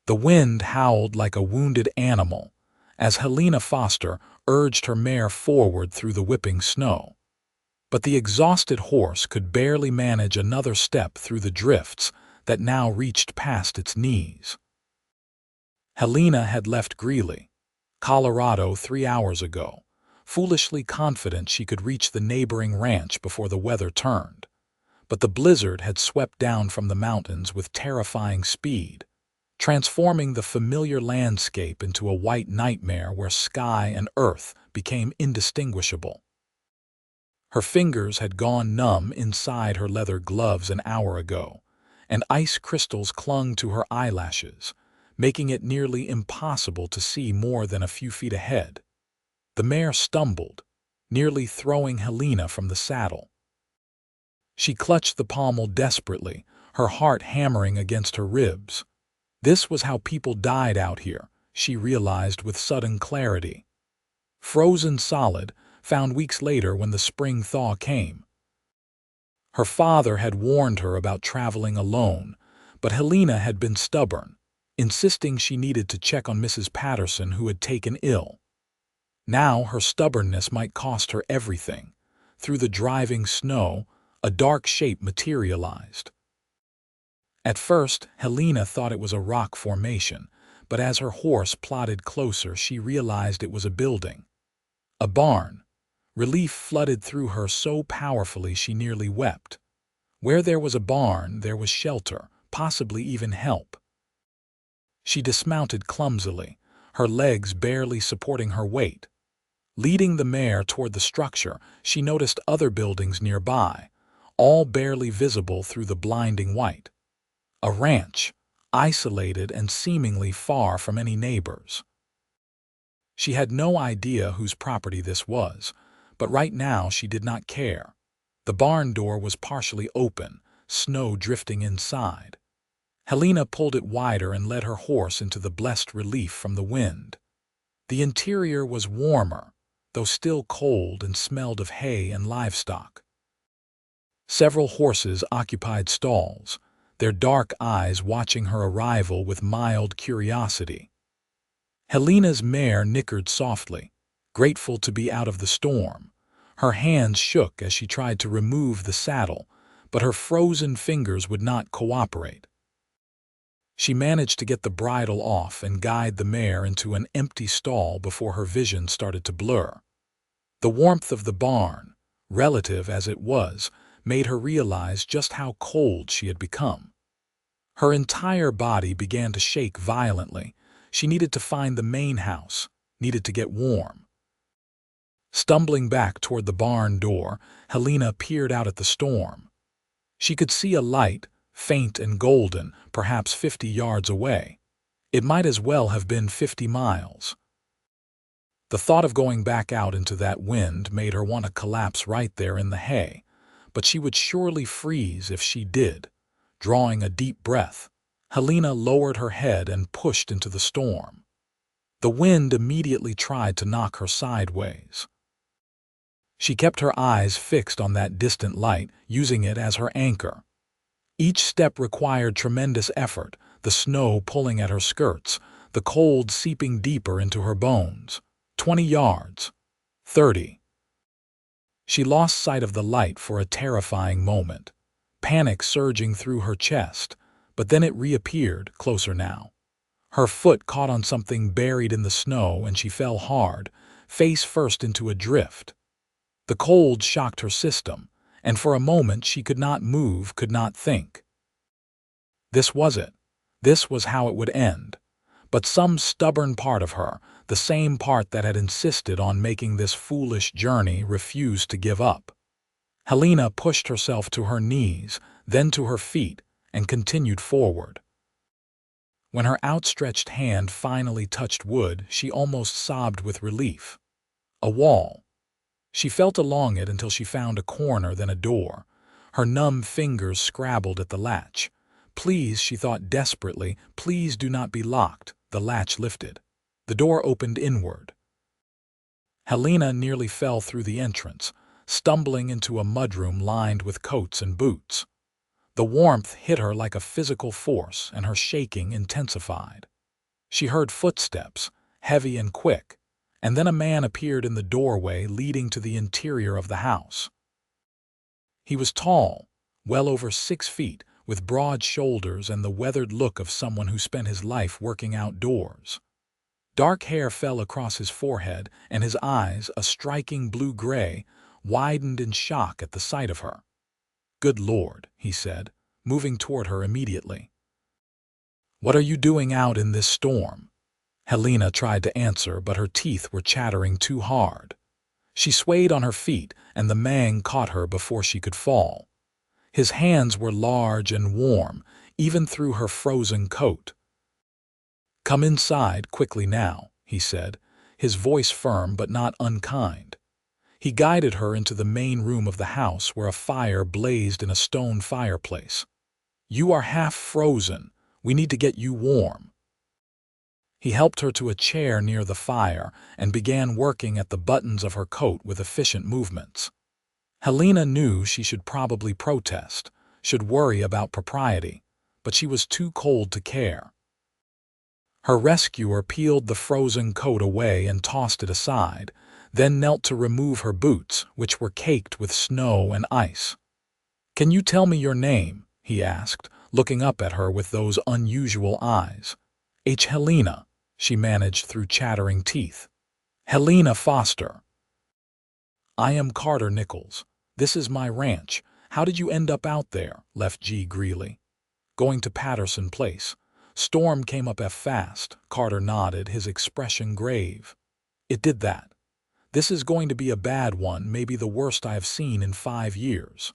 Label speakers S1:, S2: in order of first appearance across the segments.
S1: The wind howled like a wounded animal as Helena Foster urged her mare forward through the whipping snow. But the exhausted horse could barely manage another step through the drifts that now reached past its knees. Helena had left Greeley, Colorado 3 hours ago, foolishly confident she could reach the neighboring ranch before the weather turned. But the blizzard had swept down from the mountains with terrifying speed, transforming the familiar landscape into a white nightmare where sky and earth became indistinguishable. Her fingers had gone numb inside her leather gloves an hour ago, and ice crystals clung to her eyelashes, making it nearly impossible to see more than a few feet ahead. The mare stumbled, nearly throwing Helena from the saddle. She clutched the pommel desperately, her heart hammering against her ribs. This was how people died out here, she realized with sudden clarity. Frozen solid, found weeks later when the spring thaw came. Her father had warned her about traveling alone, but Helena had been stubborn, insisting she needed to check on Mrs. Patterson, who had taken ill. Now her stubbornness might cost her everything. Through the driving snow, a dark shape materialized. At first, Helena thought it was a rock formation, but as her horse plodded closer, she realized it was a building. A barn. Relief flooded through her so powerfully she nearly wept. Where there was a barn, there was shelter, possibly even help. She dismounted clumsily, her legs barely supporting her weight. Leading the mare toward the structure, she noticed other buildings nearby, all barely visible through the blinding white. A ranch, isolated and seemingly far from any neighbors. She had no idea whose property this was, but right now she did not care. The barn door was partially open, snow drifting inside. Helena pulled it wider and led her horse into the blessed relief from the wind. The interior was warmer, though still cold, and smelled of hay and livestock. Several horses occupied stalls, their dark eyes watching her arrival with mild curiosity. Helena's mare nickered softly, grateful to be out of the storm. Her hands shook as she tried to remove the saddle, but her frozen fingers would not cooperate. She managed to get the bridle off and guide the mare into an empty stall before her vision started to blur. The warmth of the barn, relative as it was, made her realize just how cold she had become. Her entire body began to shake violently. She needed to find the main house, needed to get warm. Stumbling back toward the barn door, Helena peered out at the storm. She could see a light, faint and golden, perhaps 50 yards away. It might as well have been 50 miles. The thought of going back out into that wind made her want to collapse right there in the hay, but she would surely freeze if she did. Drawing a deep breath, Helena lowered her head and pushed into the storm. The wind immediately tried to knock her sideways. She kept her eyes fixed on that distant light, using it as her anchor. Each step required tremendous effort, the snow pulling at her skirts, the cold seeping deeper into her bones. 20 yards. 30. She lost sight of the light for a terrifying moment, panic surging through her chest, but then it reappeared, closer now. Her foot caught on something buried in the snow and she fell hard, face first into a drift. The cold shocked her system, and for a moment she could not move, could not think. This was it. This was how it would end. But some stubborn part of her, the same part that had insisted on making this foolish journey, refused to give up. Helena pushed herself to her knees, then to her feet, and continued forward. When her outstretched hand finally touched wood, she almost sobbed with relief. A wall. She felt along it until she found a corner, then a door. Her numb fingers scrabbled at the latch. Please, she thought desperately, please do not be locked. The latch lifted. The door opened inward. Helena nearly fell through the entrance, stumbling into a mudroom lined with coats and boots. The warmth hit her like a physical force, and her shaking intensified. She heard footsteps, heavy and quick, and then a man appeared in the doorway leading to the interior of the house. He was tall, well over 6 feet, with broad shoulders and the weathered look of someone who spent his life working outdoors. Dark hair fell across his forehead, and his eyes, a striking blue-gray, widened in shock at the sight of her. "Good Lord," he said, moving toward her immediately. "What are you doing out in this storm?" Helena tried to answer, but her teeth were chattering too hard. She swayed on her feet, and the man caught her before she could fall. His hands were large and warm, even through her frozen coat. "Come inside quickly now," he said, his voice firm but not unkind. He guided her into the main room of the house where a fire blazed in a stone fireplace. "You are half frozen. We need to get you warm." He helped her to a chair near the fire and began working at the buttons of her coat with efficient movements. Helena knew she should probably protest, should worry about propriety, but she was too cold to care. Her rescuer peeled the frozen coat away and tossed it aside, then knelt to remove her boots, which were caked with snow and ice. "Can you tell me your name?" he asked, looking up at her with those unusual eyes. Helena," she managed through chattering teeth. "Helena Foster." "I am Carter Nichols. This is my ranch. How did you end up out there?" left G. Greeley. "Going to Patterson Place. Storm came up fast." Carter nodded, his expression grave. "It did that. This is going to be a bad one, maybe the worst I have seen in 5 years."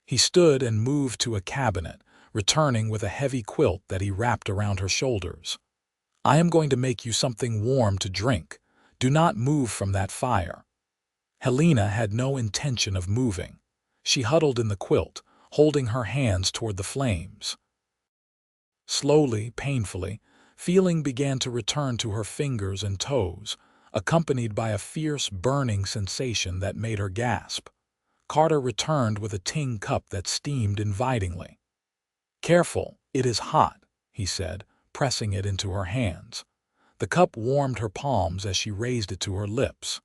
S1: He stood and moved to a cabinet, returning with a heavy quilt that he wrapped around her shoulders. "I am going to make you something warm to drink. Do not move from that fire." Helena had no intention of moving. She huddled in the quilt, holding her hands toward the flames. Slowly, painfully, feeling began to return to her fingers and toes, accompanied by a fierce, burning sensation that made her gasp. Carter returned with a tin cup that steamed invitingly. "Careful, it is hot," he said, pressing it into her hands. The cup warmed her palms as she raised it to her lips.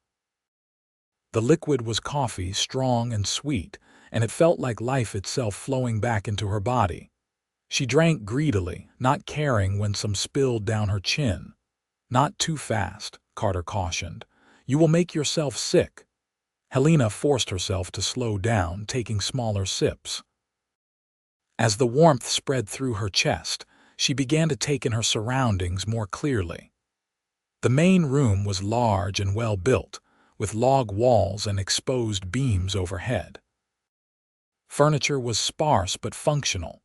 S1: The liquid was coffee, strong and sweet, and it felt like life itself flowing back into her body. She drank greedily, not caring when some spilled down her chin. "Not too fast," Carter cautioned. "You will make yourself sick." Helena forced herself to slow down, taking smaller sips. As the warmth spread through her chest, she began to take in her surroundings more clearly. The main room was large and well built, with log walls and exposed beams overhead. Furniture was sparse but functional.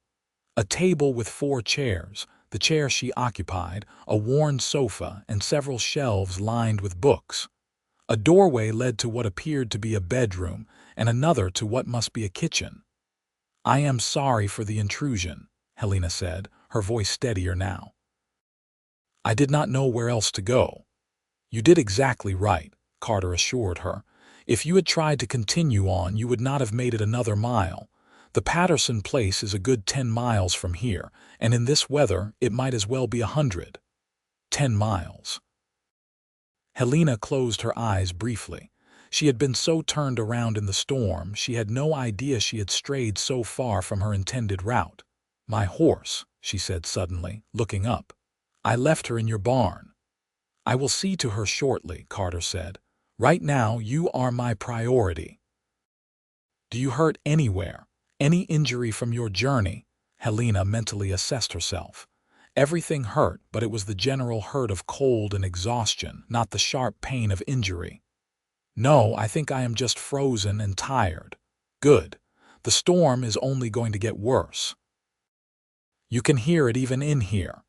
S1: A table with 4 chairs, the chair she occupied, a worn sofa, and several shelves lined with books. A doorway led to what appeared to be a bedroom, and another to what must be a kitchen. "I am sorry for the intrusion," Helena said, her voice steadier now. "I did not know where else to go." "You did exactly right," Carter assured her. "If you had tried to continue on, you would not have made it another mile. The Patterson Place is a good 10 miles from here, and in this weather it might as well be 100. 10 miles. Helena closed her eyes briefly. She had been so turned around in the storm, she had no idea she had strayed so far from her intended route. "My horse," she said suddenly, looking up. "I left her in your barn." "I will see to her shortly," Carter said. "Right now, you are my priority." "Do you hurt anywhere? Any injury from your journey?" Helena mentally assessed herself. Everything hurt, but it was the general hurt of cold and exhaustion, not the sharp pain of injury. "No, I think I am just frozen and tired." "Good. The storm is only going to get worse. You can hear it even in here."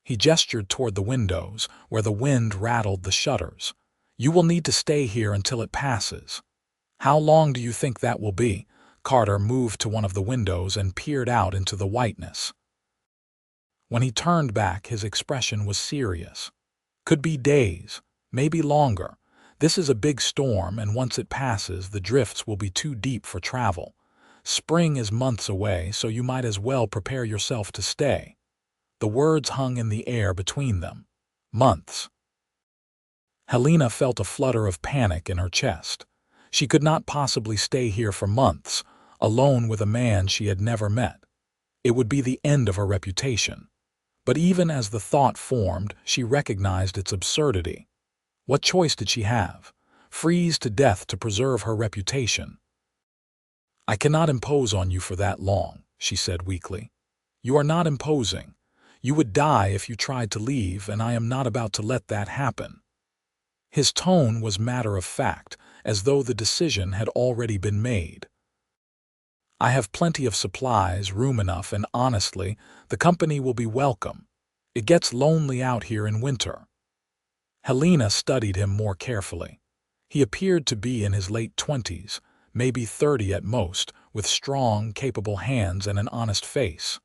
S1: He gestured toward the windows, where the wind rattled the shutters. "You will need to stay here until it passes." "How long do you think that will be?" Carter moved to one of the windows and peered out into the whiteness. When he turned back, his expression was serious. "Could be days, maybe longer. This is a big storm, and once it passes, the drifts will be too deep for travel. Spring is months away, so you might as well prepare yourself to stay." The words hung in the air between them. Months. Helena felt a flutter of panic in her chest. She could not possibly stay here for months, alone with a man she had never met. It would be the end of her reputation. But even as the thought formed, she recognized its absurdity. What choice did she have? Freeze to death to preserve her reputation. "I cannot impose on you for that long," she said weakly. "You are not imposing. You would die if you tried to leave, and I am not about to let that happen." His tone was matter of fact, as though the decision had already been made. "I have plenty of supplies, room enough, and honestly, the company will be welcome. It gets lonely out here in winter." Helena studied him more carefully. He appeared to be in his late 20s, maybe 30 at most, with strong, capable hands and an honest face.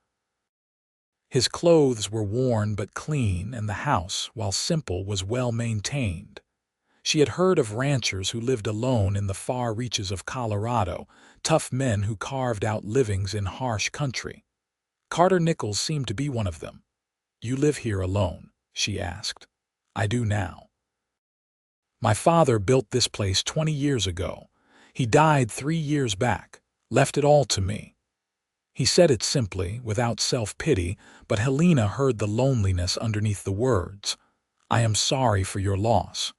S1: His clothes were worn but clean, and the house, while simple, was well maintained. She had heard of ranchers who lived alone in the far reaches of Colorado, tough men who carved out livings in harsh country. Carter Nichols seemed to be one of them. "You live here alone?" she asked. "I do now. My father built this place 20 years ago. He died 3 years back, left it all to me." He said it simply, without self-pity, but Helena heard the loneliness underneath the words. "I am sorry for your loss."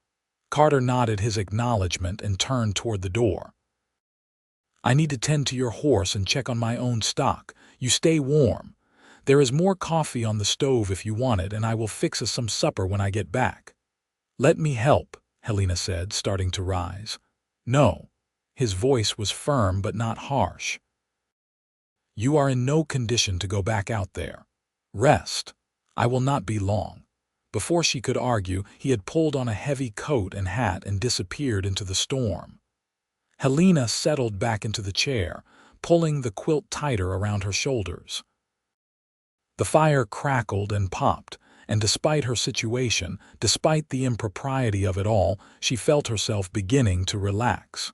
S1: Carter nodded his acknowledgement and turned toward the door. "I need to tend to your horse and check on my own stock. You stay warm. There is more coffee on the stove if you want it, and I will fix us some supper when I get back." "Let me help," Helena said, starting to rise. "No." His voice was firm but not harsh. "You are in no condition to go back out there. Rest. I will not be long." Before she could argue, he had pulled on a heavy coat and hat and disappeared into the storm. Helena settled back into the chair, pulling the quilt tighter around her shoulders. The fire crackled and popped, and despite her situation, despite the impropriety of it all, she felt herself beginning to relax.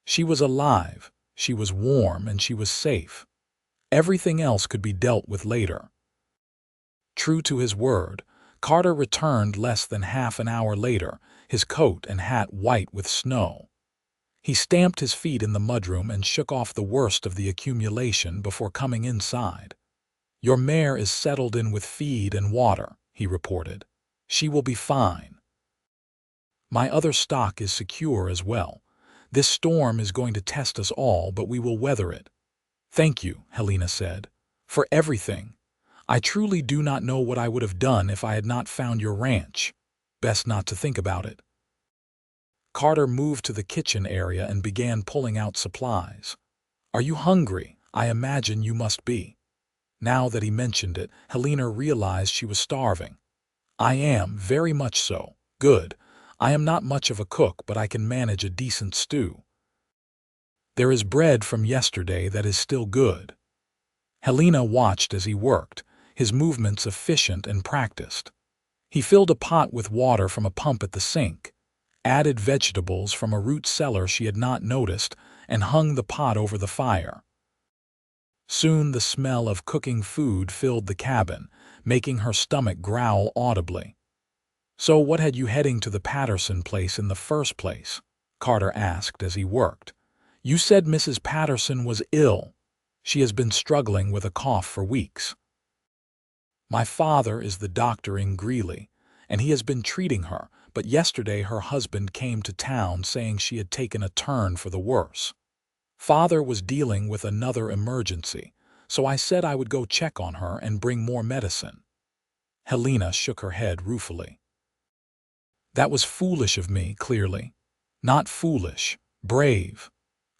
S1: She was alive, she was warm, and she was safe. Everything else could be dealt with later. True to his word, Carter returned less than half an hour later, his coat and hat white with snow. He stamped his feet in the mudroom and shook off the worst of the accumulation before coming inside. "Your mare is settled in with feed and water," he reported. "She will be fine. My other stock is secure as well. This storm is going to test us all, but we will weather it." "Thank you," Helena said, "for everything. I truly do not know what I would have done if I had not found your ranch. Best not to think about it." Carter moved to the kitchen area and began pulling out supplies. "Are you hungry? I imagine you must be." Now that he mentioned it, Helena realized she was starving. "I am, very much so. Good. I am not much of a cook, but I can manage a decent stew. There is bread from yesterday that is still good." Helena watched as he worked, his movements efficient and practiced. He filled a pot with water from a pump at the sink, added vegetables from a root cellar she had not noticed, and hung the pot over the fire. Soon the smell of cooking food filled the cabin, making her stomach growl audibly. "So what had you heading to the Patterson place in the first place?" Carter asked as he worked. "You said Mrs. Patterson was ill. She has been struggling with a cough for weeks. My father is the doctor in Greeley, and he has been treating her, but yesterday her husband came to town saying she had taken a turn for the worse. Father was dealing with another emergency, so I said I would go check on her and bring more medicine." Helena shook her head ruefully. "That was foolish of me, clearly. Not foolish, brave."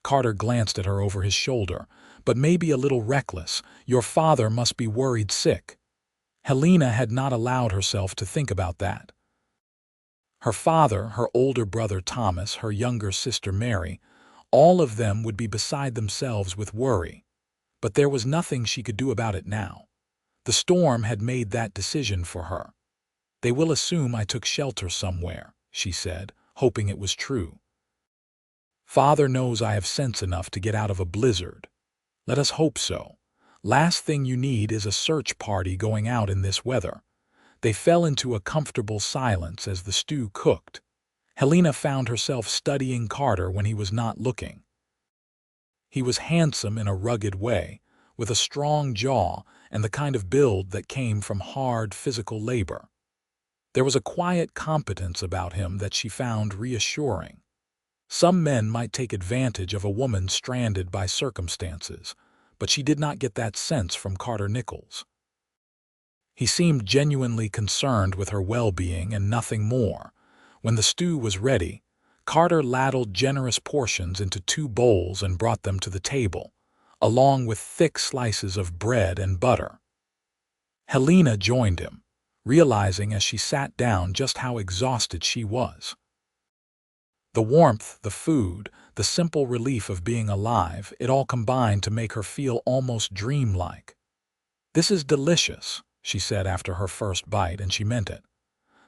S1: Carter glanced at her over his shoulder. "But maybe a little reckless. Your father must be worried sick." Helena had not allowed herself to think about that. Her father, her older brother Thomas, her younger sister Mary, all of them would be beside themselves with worry. But there was nothing she could do about it now. The storm had made that decision for her. "They will assume I took shelter somewhere," she said, hoping it was true. "Father knows I have sense enough to get out of a blizzard. Let us hope so. Last thing you need is a search party going out in this weather." They fell into a comfortable silence as the stew cooked. Helena found herself studying Carter when he was not looking. He was handsome in a rugged way, with a strong jaw and the kind of build that came from hard physical labor. There was a quiet competence about him that she found reassuring. Some men might take advantage of a woman stranded by circumstances, but she did not get that sense from Carter Nichols. He seemed genuinely concerned with her well-being and nothing more. When the stew was ready, Carter ladled generous portions into 2 bowls and brought them to the table, along with thick slices of bread and butter. Helena joined him, realizing as she sat down just how exhausted she was. The warmth, the food, the simple relief of being alive, it all combined to make her feel almost dreamlike. "This is delicious," she said after her first bite, and she meant it.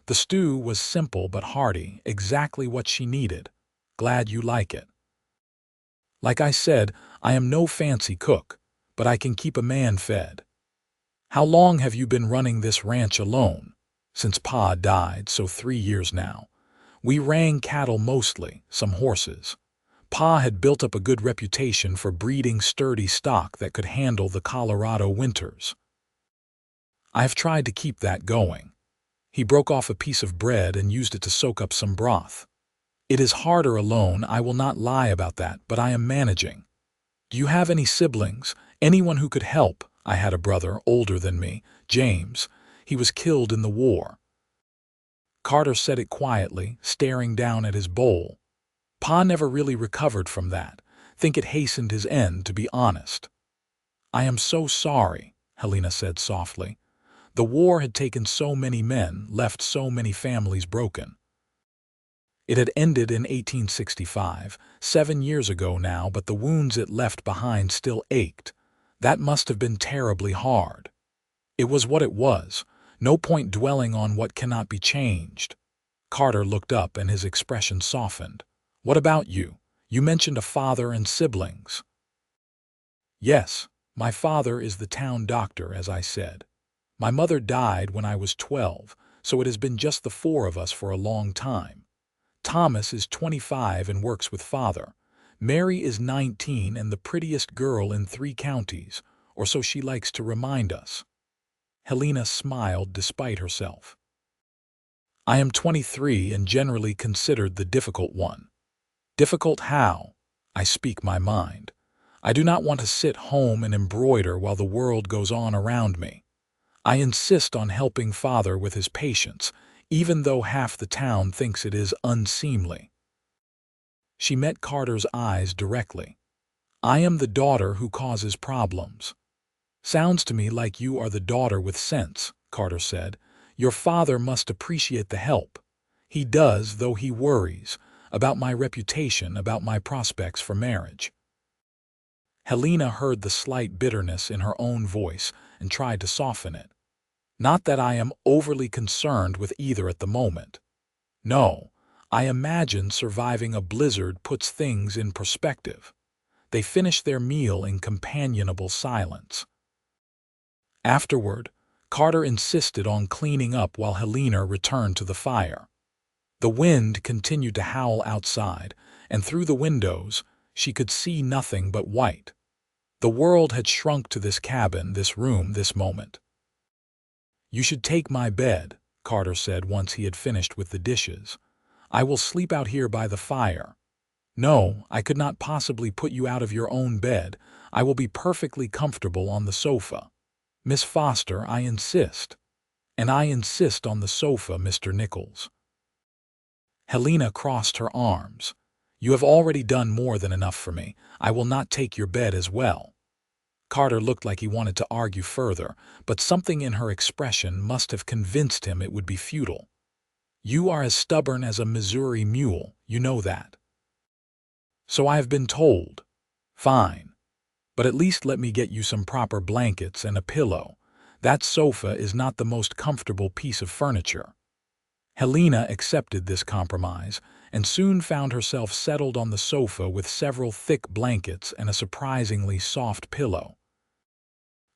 S1: The stew was simple but hearty, exactly what she needed. "Glad you like it." "Like I said, I am no fancy cook, but I can keep a man fed." "How long have you been running this ranch alone?" "Since Pa died, so 3 years now. We rang cattle mostly, some horses. Pa had built up a good reputation for breeding sturdy stock that could handle the Colorado winters. I have tried to keep that going." He broke off a piece of bread and used it to soak up some broth. "It is harder alone, I will not lie about that, but I am managing." "Do you have any siblings? Anyone who could help?" "I had a brother, older than me, James. He was killed in the war." Carter said it quietly, staring down at his bowl. "Pa never really recovered from that. Think it hastened his end, to be honest." "I am so sorry," Helena said softly. "The war had taken so many men, left so many families broken." It had ended in 1865, 7 years ago now, but the wounds it left behind still ached. That must have been terribly hard. It was what it was. No point dwelling on what cannot be changed. Carter looked up and his expression softened. "What about you? You mentioned a father and siblings." "Yes, my father is the town doctor, as I said. My mother died when I was 12, so it has been just the 4 of us for a long time. Thomas is 25 and works with father. Mary is 19 and the prettiest girl in 3 counties, or so she likes to remind us." Helena smiled despite herself. "I am 23 and generally considered the difficult one." "Difficult how?" "I speak my mind. I do not want to sit home and embroider while the world goes on around me. I insist on helping father with his patients, even though half the town thinks it is unseemly." She met Carter's eyes directly. "I am the daughter who causes problems." "Sounds to me like you are the daughter with sense," Carter said. "Your father must appreciate the help." "He does, though he worries about my reputation, about my prospects for marriage." Helena heard the slight bitterness in her own voice and tried to soften it. "Not that I am overly concerned with either at the moment. No, I imagine surviving a blizzard puts things in perspective." They finished their meal in companionable silence. Afterward, Carter insisted on cleaning up while Helena returned to the fire. The wind continued to howl outside, and through the windows she could see nothing but white. The world had shrunk to this cabin, this room, this moment. "You should take my bed," Carter said once he had finished with the dishes. "I will sleep out here by the fire." "No, I could not possibly put you out of your own bed. I will be perfectly comfortable on the sofa." "Miss Foster, I insist." "And I insist on the sofa, Mr. Nichols." Helena crossed her arms. "You have already done more than enough for me. I will not take your bed as well." Carter looked like he wanted to argue further, but something in her expression must have convinced him it would be futile. "You are as stubborn as a Missouri mule, you know that." "So I have been told." "Fine. But at least let me get you some proper blankets and a pillow. That sofa is not the most comfortable piece of furniture." Helena accepted this compromise and soon found herself settled on the sofa with several thick blankets and a surprisingly soft pillow.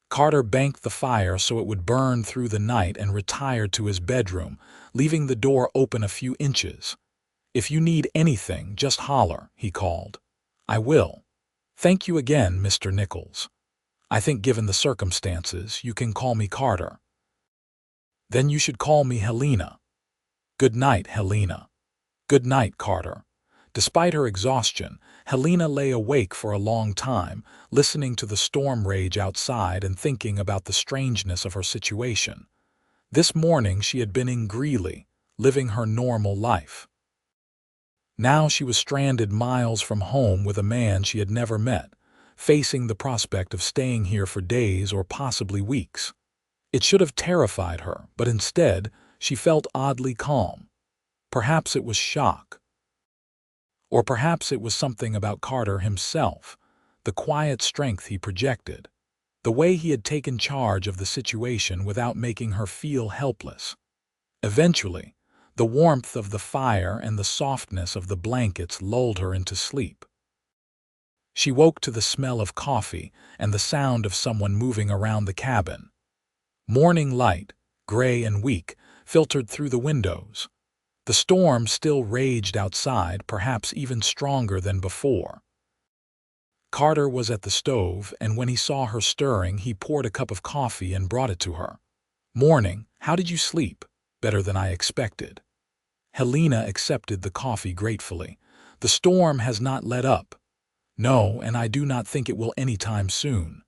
S1: Carter banked the fire so it would burn through the night and retired to his bedroom, leaving the door open a few inches. "If you need anything, just holler," he called. "I will. Thank you again, Mr. Nichols. I think given the circumstances, you can call me Carter." "Then you should call me Helena." "Good night, Helena." "Good night, Carter." Despite her exhaustion, Helena lay awake for a long time, listening to the storm rage outside and thinking about the strangeness of her situation. This morning she had been in Greeley, living her normal life. Now she was stranded miles from home with a man she had never met, facing the prospect of staying here for days or possibly weeks. It should have terrified her, but instead she felt oddly calm. Perhaps it was shock. Or perhaps it was something about Carter himself, the quiet strength he projected, the way he had taken charge of the situation without making her feel helpless. Eventually, the warmth of the fire and the softness of the blankets lulled her into sleep. She woke to the smell of coffee and the sound of someone moving around the cabin. Morning light, gray and weak, filtered through the windows. The storm still raged outside, perhaps even stronger than before. Carter was at the stove, and when he saw her stirring, he poured a cup of coffee and brought it to her. "Morning, how did you sleep?" "Better than I expected." Helena accepted the coffee gratefully. "The storm has not let up." "No, and I do not think it will anytime soon.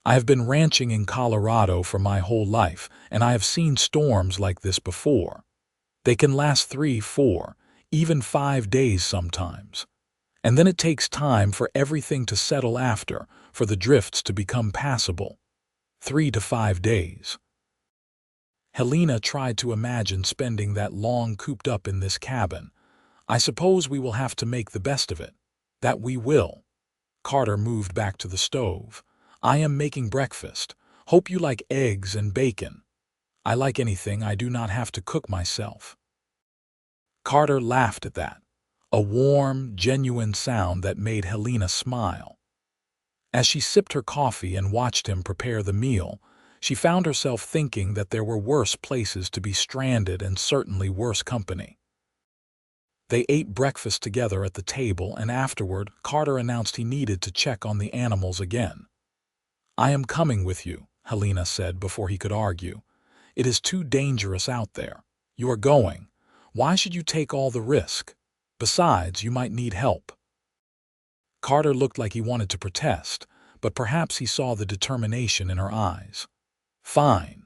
S1: I have been ranching in Colorado for my whole life, and I have seen storms like this before. They can last 3, 4, even 5 days sometimes. And then it takes time for everything to settle after, for the drifts to become passable. 3 to 5 days. Helena tried to imagine spending that long cooped up in this cabin. "I suppose we will have to make the best of it." "That we will." Carter moved back to the stove. "I am making breakfast. Hope you like eggs and bacon." "I like anything I do not have to cook myself." Carter laughed at that, a warm, genuine sound that made Helena smile. As she sipped her coffee and watched him prepare the meal, she found herself thinking that there were worse places to be stranded and certainly worse company. They ate breakfast together at the table, and afterward Carter announced he needed to check on the animals again. "I am coming with you," Helena said before he could argue. "It is too dangerous out there. You are going. Why should you take all the risk? Besides, you might need help." Carter looked like he wanted to protest, but perhaps he saw the determination in her eyes. "Fine.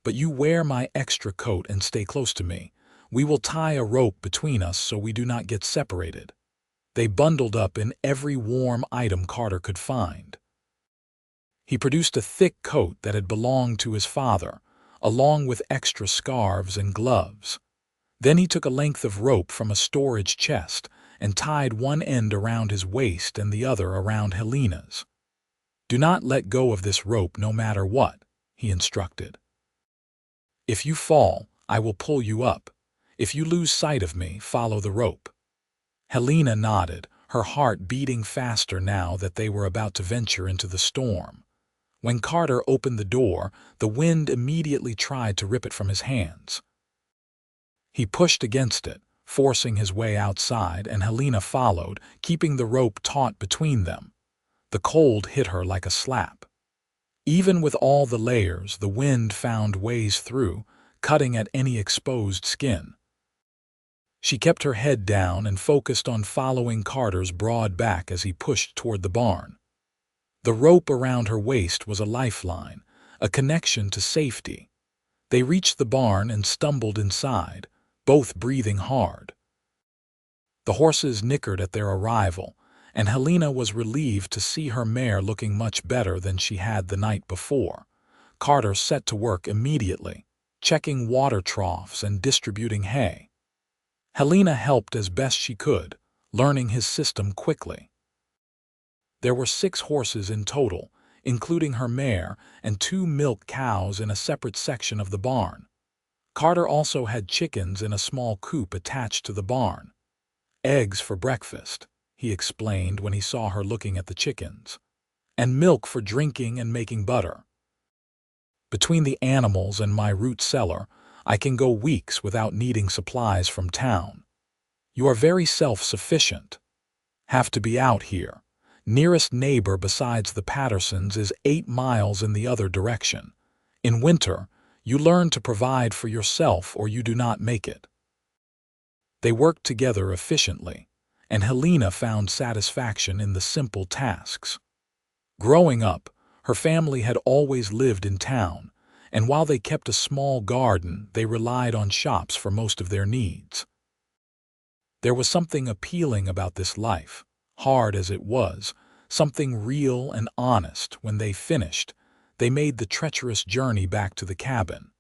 S1: But you wear my extra coat and stay close to me. We will tie a rope between us so we do not get separated." They bundled up in every warm item Carter could find. He produced a thick coat that had belonged to his father, along with extra scarves and gloves. Then he took a length of rope from a storage chest and tied one end around his waist and the other around Helena's. "Do not let go of this rope no matter what," he instructed. "If you fall, I will pull you up. If you lose sight of me, follow the rope." Helena nodded, her heart beating faster now that they were about to venture into the storm. When Carter opened the door, the wind immediately tried to rip it from his hands. He pushed against it, forcing his way outside, and Helena followed, keeping the rope taut between them. The cold hit her like a slap. Even with all the layers, the wind found ways through, cutting at any exposed skin. She kept her head down and focused on following Carter's broad back as he pushed toward the barn. The rope around her waist was a lifeline, a connection to safety. They reached the barn and stumbled inside, both breathing hard. The horses nickered at their arrival, and Helena was relieved to see her mare looking much better than she had the night before. Carter set to work immediately, checking water troughs and distributing hay. Helena helped as best she could, learning his system quickly. There were 6 horses in total, including her mare and 2 milk cows in a separate section of the barn. Carter also had chickens in a small coop attached to the barn. "Eggs for breakfast," he explained when he saw her looking at the chickens. and milk for drinking and making butter. Between the animals and my root cellar, I can go weeks without needing supplies from town. You are very self-sufficient. Have to be out here. Nearest neighbor besides the Pattersons is 8 miles in the other direction. In winter, you learn to provide for yourself or you do not make it. They worked together efficiently, and Helena found satisfaction in the simple tasks. Growing up, her family had always lived in town, and while they kept a small garden, they relied on shops for most of their needs. There was something appealing about this life, hard as it was, something real and honest. When they finished, they made the treacherous journey back to the cabin.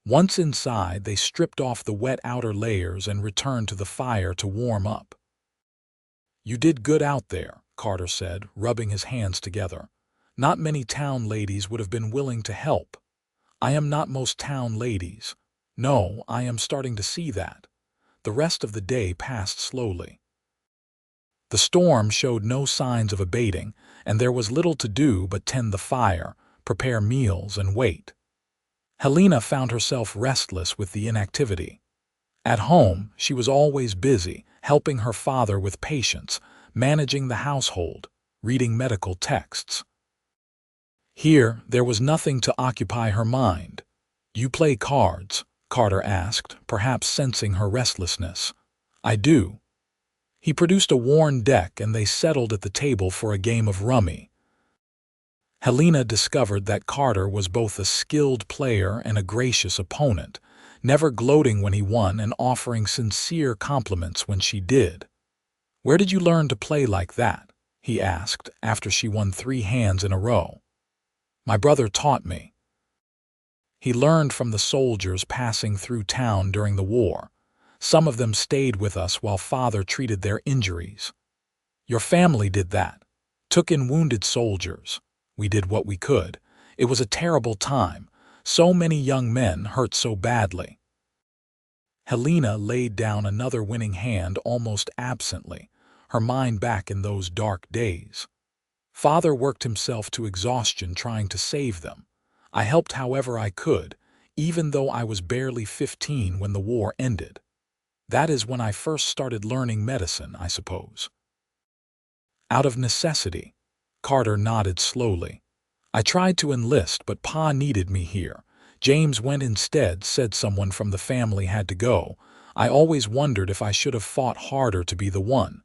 S1: Once inside, they stripped off the wet outer layers and returned to the fire to warm up. "You did good out there," Carter said, rubbing his hands together. "Not many town ladies would have been willing to help." "I am not most town ladies. No, I am starting to see that." The rest of the day passed slowly. The storm showed no signs of abating, and there was little to do but tend the fire, prepare meals, and wait. Helena found herself restless with the inactivity. At home, she was always busy, helping her father with patients, managing the household, reading medical texts. Here, there was nothing to occupy her mind. "You play cards?" Carter asked, perhaps sensing her restlessness. "I do." He produced a worn deck and they settled at the table for a game of rummy. Helena discovered that Carter was both a skilled player and a gracious opponent, never gloating when he won and offering sincere compliments when she did. "Where did you learn to play like that?" he asked after she won 3 hands in a row. "My brother taught me." He learned from the soldiers passing through town during the war. Some of them stayed with us while father treated their injuries. "Your family did that. Took in wounded soldiers." "We did what we could. It was a terrible time. So many young men hurt so badly." Helena laid down another winning hand almost absently, her mind back in those dark days. "Father worked himself to exhaustion trying to save them. I helped however I could, even though I was barely 15 when the war ended. That is when I first started learning medicine, I suppose." "Out of necessity." Carter nodded slowly. "I tried to enlist, but Pa needed me here. James went instead, said someone from the family had to go. I always wondered if I should have fought harder to be the one.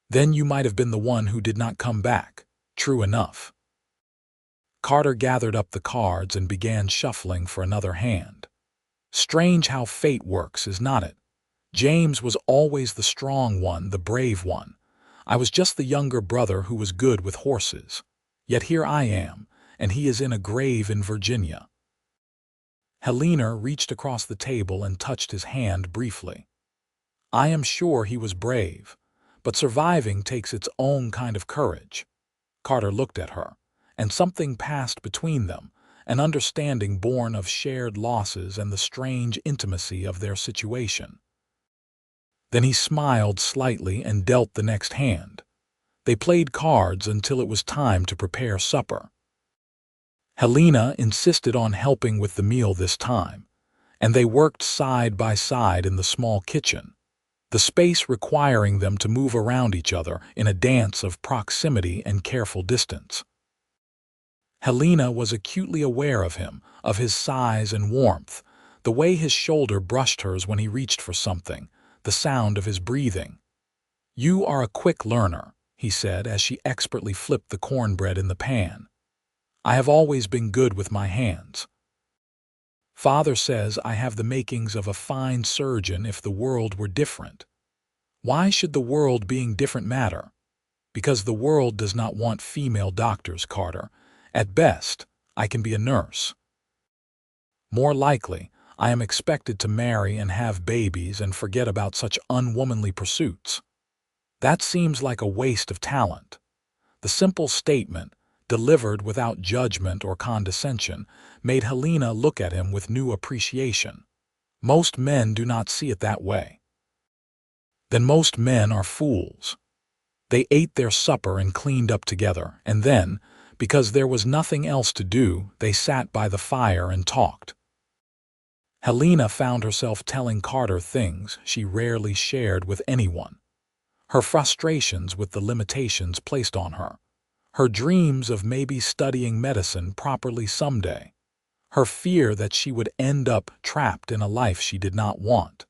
S1: Then you might have been the one who did not come back." "True enough." Carter gathered up the cards and began shuffling for another hand. "Strange how fate works, is not it? James was always the strong one, the brave one. I was just the younger brother who was good with horses. Yet here I am, and he is in a grave in Virginia." Helena reached across the table and touched his hand briefly. "I am sure he was brave, but surviving takes its own kind of courage." Carter looked at her, and something passed between them, an understanding born of shared losses and the strange intimacy of their situation. Then he smiled slightly and dealt the next hand. They played cards until it was time to prepare supper. Helena insisted on helping with the meal this time, and they worked side by side in the small kitchen, the space requiring them to move around each other in a dance of proximity and careful distance. Helena was acutely aware of him, of his size and warmth, the way his shoulder brushed hers when he reached for something, the sound of his breathing. "You are a quick learner," he said as she expertly flipped the cornbread in the pan. "I have always been good with my hands. Father says I have the makings of a fine surgeon if the world were different." "Why should the world being different matter?" "Because the world does not want female doctors, Carter. At best, I can be a nurse. More likely, I am expected to marry and have babies and forget about such unwomanly pursuits. That seems like a waste of talent." The simple statement, delivered without judgment or condescension, made Helena look at him with new appreciation. Most men do not see it that way. "Then most men are fools." They ate their supper and cleaned up together, and then, because there was nothing else to do, they sat by the fire and talked. Helena found herself telling Carter things she rarely shared with anyone. Her frustrations with the limitations placed on her. Her dreams of maybe studying medicine properly someday. Her fear that she would end up trapped in a life she did not want.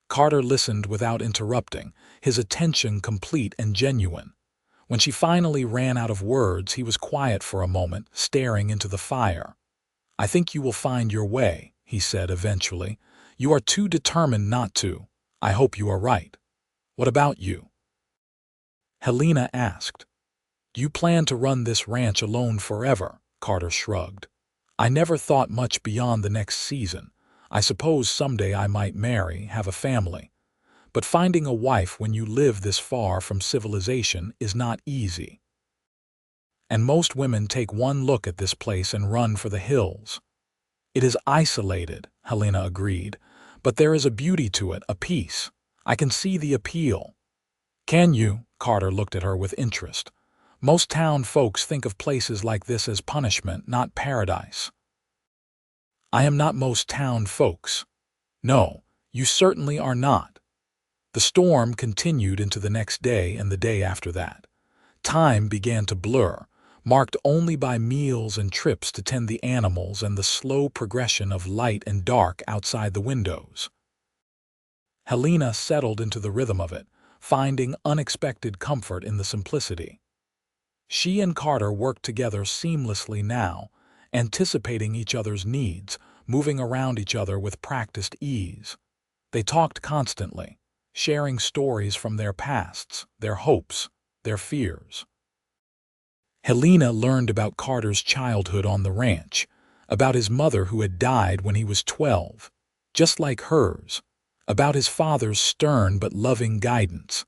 S1: Carter listened without interrupting, his attention complete and genuine. When she finally ran out of words, he was quiet for a moment, staring into the fire. "I think you will find your way," he said eventually. "You are too determined not to. I hope you are right. What about you?" Helena asked. "Do you plan to run this ranch alone forever?" Carter shrugged. "I never thought much beyond the next season. I suppose someday I might marry, have a family. But finding a wife when you live this far from civilization is not easy. And most women take one look at this place and run for the hills." "It is isolated," Helena agreed, "but there is a beauty to it, a peace. I can see the appeal." "Can you?" Carter looked at her with interest. "Most town folks think of places like this as punishment, not paradise." "I am not most town folks." "No, you certainly are not." The storm continued into the next day and the day after that. Time began to blur, marked only by meals and trips to tend the animals and the slow progression of light and dark outside the windows. Helena settled into the rhythm of it, finding unexpected comfort in the simplicity. She and Carter worked together seamlessly now, anticipating each other's needs, moving around each other with practiced ease. They talked constantly, sharing stories from their pasts, their hopes, their fears. Helena learned about Carter's childhood on the ranch, about his mother who had died when he was 12, just like hers, about his father's stern but loving guidance.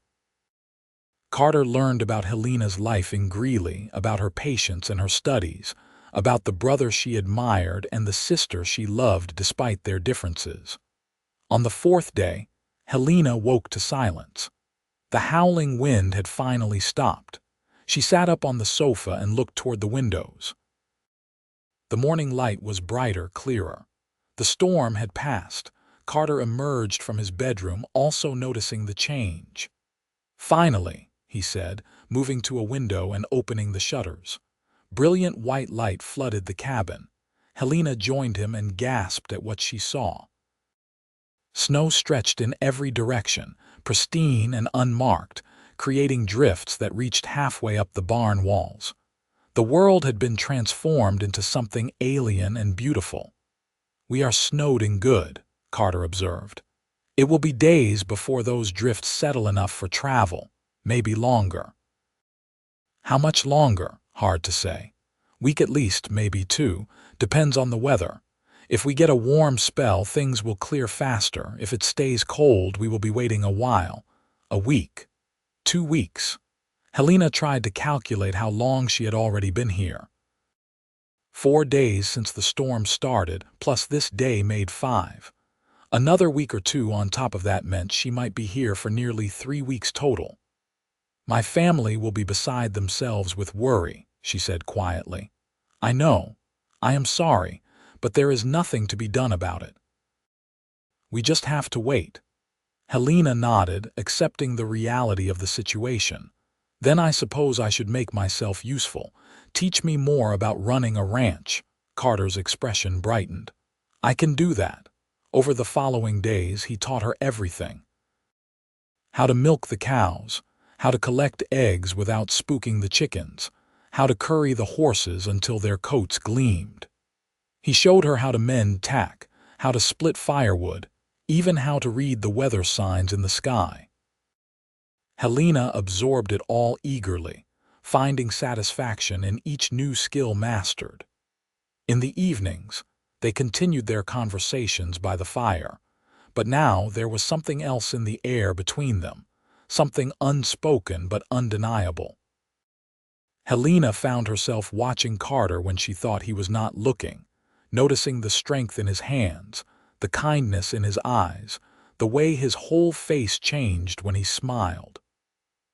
S1: Carter learned about Helena's life in Greeley, about her patience and her studies, about the brother she admired and the sister she loved despite their differences. On the fourth day, Helena woke to silence. The howling wind had finally stopped. She sat up on the sofa and looked toward the windows. The morning light was brighter, clearer. The storm had passed. Carter emerged from his bedroom, also noticing the change. "Finally," he said, moving to a window and opening the shutters. Brilliant white light flooded the cabin. Helena joined him and gasped at what she saw. Snow stretched in every direction, pristine and unmarked, creating drifts that reached halfway up the barn walls. The world had been transformed into something alien and beautiful. "We are snowed in good," Carter observed. "It will be days before those drifts settle enough for travel, maybe longer." "How much longer? Hard to say. Week at least, maybe 2, depends on the weather. If we get a warm spell, things will clear faster. If it stays cold, we will be waiting a while. A week. 2 weeks. Helena tried to calculate how long she had already been here. 4 days since the storm started, plus this day made 5. Another week or 2 on top of that meant she might be here for nearly 3 weeks total. "My family will be beside themselves with worry," she said quietly. "I know. I am sorry, but there is nothing to be done about it. We just have to wait." Helena nodded, accepting the reality of the situation. "Then I suppose I should make myself useful. Teach me more about running a ranch." Carter's expression brightened. "I can do that." Over the following days, he taught her everything. How to milk the cows, how to collect eggs without spooking the chickens, how to curry the horses until their coats gleamed. He showed her how to mend tack, how to split firewood, even how to read the weather signs in the sky. Helena absorbed it all eagerly, finding satisfaction in each new skill mastered. In the evenings, they continued their conversations by the fire, but now there was something else in the air between them, something unspoken but undeniable. Helena found herself watching Carter when she thought he was not looking, noticing the strength in his hands, the kindness in his eyes, the way his whole face changed when he smiled.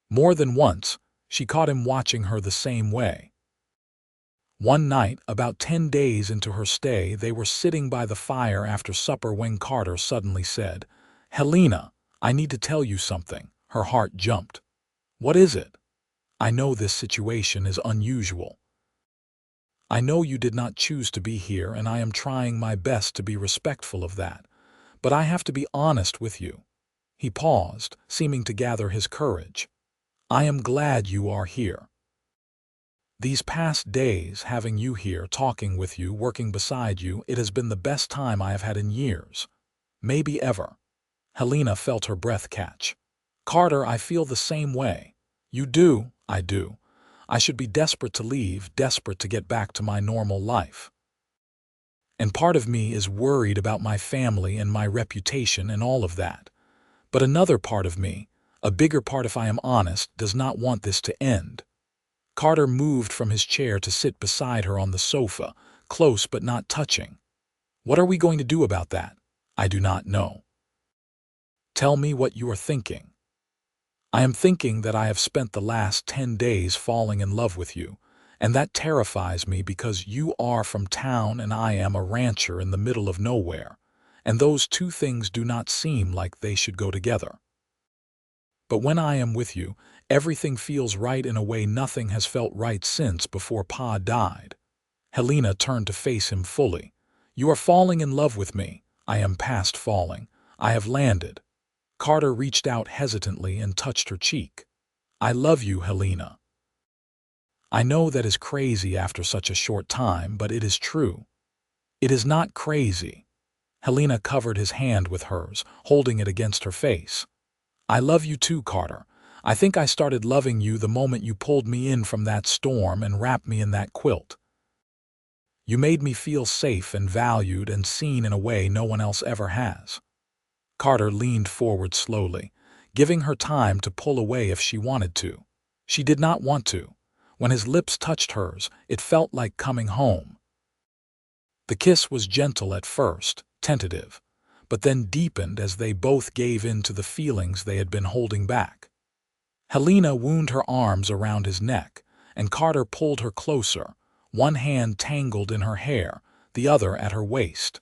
S1: More than once, she caught him watching her the same way. One night, about 10 days into her stay, they were sitting by the fire after supper when Carter suddenly said, "Helena, I need to tell you something." Her heart jumped. "What is it?" "I know this situation is unusual. I know you did not choose to be here, and I am trying my best to be respectful of that. But I have to be honest with you." He paused, seeming to gather his courage. "I am glad you are here. These past days, having you here, talking with you, working beside you, it has been the best time I have had in years. Maybe ever." Helena felt her breath catch. "Carter, I feel the same way." "You do?" "I do. I should be desperate to leave, desperate to get back to my normal life. And part of me is worried about my family and my reputation and all of that. But another part of me, a bigger part if I am honest, does not want this to end." Carter moved from his chair to sit beside her on the sofa, close but not touching. "What are we going to do about that?" "I do not know." "Tell me what you are thinking." "I am thinking that I have spent the last 10 days falling in love with you, and that terrifies me because you are from town and I am a rancher in the middle of nowhere, and those two things do not seem like they should go together. But when I am with you, everything feels right in a way nothing has felt right since before Pa died." Helena turned to face him fully. "You are falling in love with me. I am past falling. I have landed." Carter reached out hesitantly and touched her cheek. "I love you, Helena. I know that is crazy after such a short time, but it is true." "It is not crazy." Helena covered his hand with hers, holding it against her face. "I love you too, Carter. I think I started loving you the moment you pulled me in from that storm and wrapped me in that quilt. You made me feel safe and valued and seen in a way no one else ever has." Carter leaned forward slowly, giving her time to pull away if she wanted to. She did not want to. When his lips touched hers, it felt like coming home. The kiss was gentle at first, tentative, but then deepened as they both gave in to the feelings they had been holding back. Helena wound her arms around his neck, and Carter pulled her closer, one hand tangled in her hair, the other at her waist.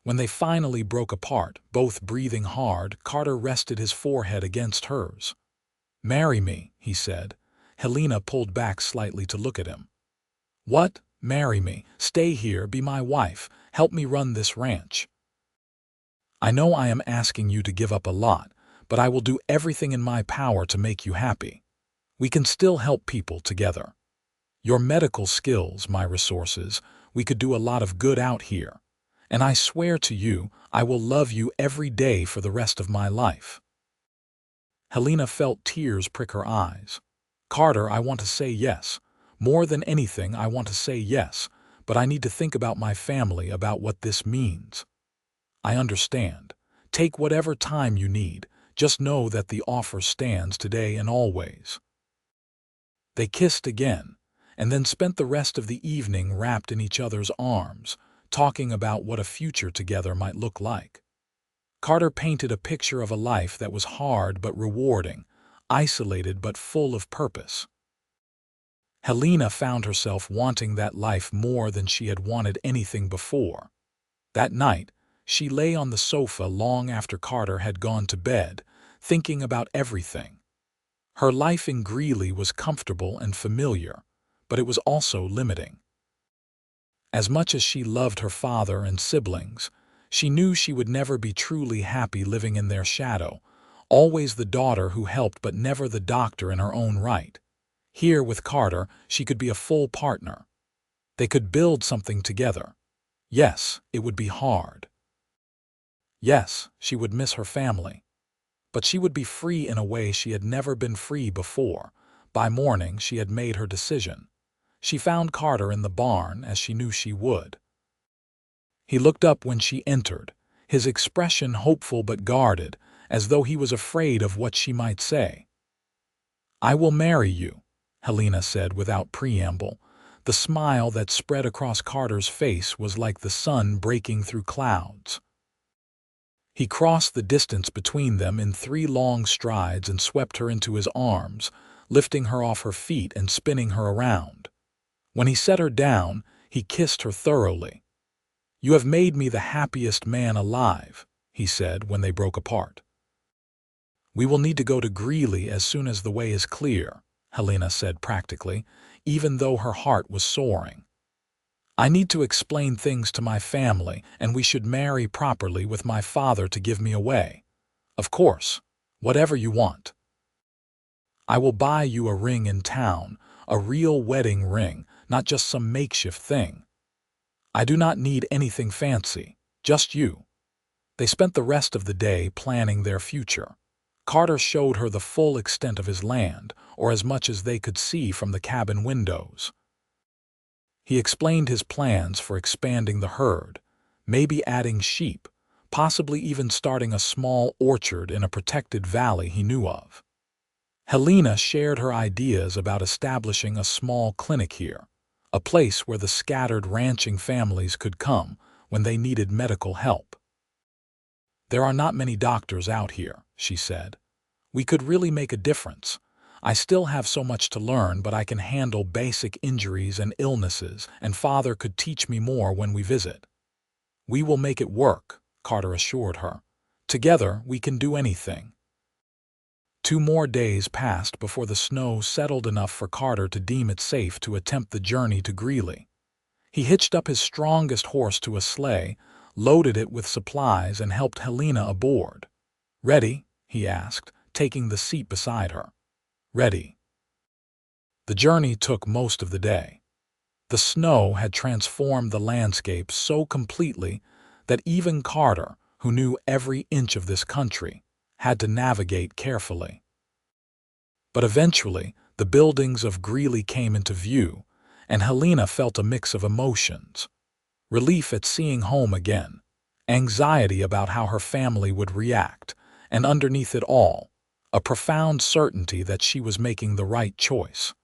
S1: When they finally broke apart, both breathing hard, Carter rested his forehead against hers. "Marry me," he said. Helena pulled back slightly to look at him. "What? Marry me? Stay here, be my wife, help me run this ranch?" "I know I am asking you to give up a lot, but I will do everything in my power to make you happy. We can still help people together. Your medical skills, my resources, we could do a lot of good out here. And I swear to you, I will love you every day for the rest of my life." Helena felt tears prick her eyes. "Carter, I want to say yes. More than anything, I want to say yes, but I need to think about my family, about what this means." "I understand. Take whatever time you need. Just know that the offer stands today and always." They kissed again, and then spent the rest of the evening wrapped in each other's arms, talking about what a future together might look like. Carter painted a picture of a life that was hard but rewarding, isolated but full of purpose. Helena found herself wanting that life more than she had wanted anything before. That night, she lay on the sofa long after Carter had gone to bed, thinking about everything. Her life in Greeley was comfortable and familiar, but it was also limiting. As much as she loved her father and siblings, she knew she would never be truly happy living in their shadow, always the daughter who helped but never the doctor in her own right. Here with Carter, she could be a full partner. They could build something together. Yes, it would be hard. Yes, she would miss her family. But she would be free in a way she had never been free before. By morning, she had made her decision. She found Carter in the barn, as she knew she would. He looked up when she entered, his expression hopeful but guarded, as though he was afraid of what she might say. "I will marry you," Helena said without preamble. The smile that spread across Carter's face was like the sun breaking through clouds. He crossed the distance between them in 3 long strides and swept her into his arms, lifting her off her feet and spinning her around. When he set her down, he kissed her thoroughly. "You have made me the happiest man alive," he said when they broke apart. "We will need to go to Greeley as soon as the way is clear," Helena said practically, even though her heart was soaring. "I need to explain things to my family, and we should marry properly with my father to give me away. Of course, whatever you want. I will buy you a ring in town, a real wedding ring, not just some makeshift thing. I do not need anything fancy, just you." They spent the rest of the day planning their future. Carter showed her the full extent of his land, or as much as they could see from the cabin windows. He explained his plans for expanding the herd, maybe adding sheep, possibly even starting a small orchard in a protected valley he knew of. Helena shared her ideas about establishing a small clinic here, a place where the scattered ranching families could come when they needed medical help. "There are not many doctors out here," she said. "We could really make a difference. I still have so much to learn, but I can handle basic injuries and illnesses, and Father could teach me more when we visit." "We will make it work," Carter assured her. "Together, we can do anything." 2 more days passed before the snow settled enough for Carter to deem it safe to attempt the journey to Greeley. He hitched up his strongest horse to a sleigh, loaded it with supplies, and helped Helena aboard. "Ready?" he asked, taking the seat beside her. "Ready." The journey took most of the day. The snow had transformed the landscape so completely that even Carter, who knew every inch of this country, had to navigate carefully. But eventually, the buildings of Greeley came into view, and Helena felt a mix of emotions. Relief at seeing home again, anxiety about how her family would react, and underneath it all, a profound certainty that she was making the right choice.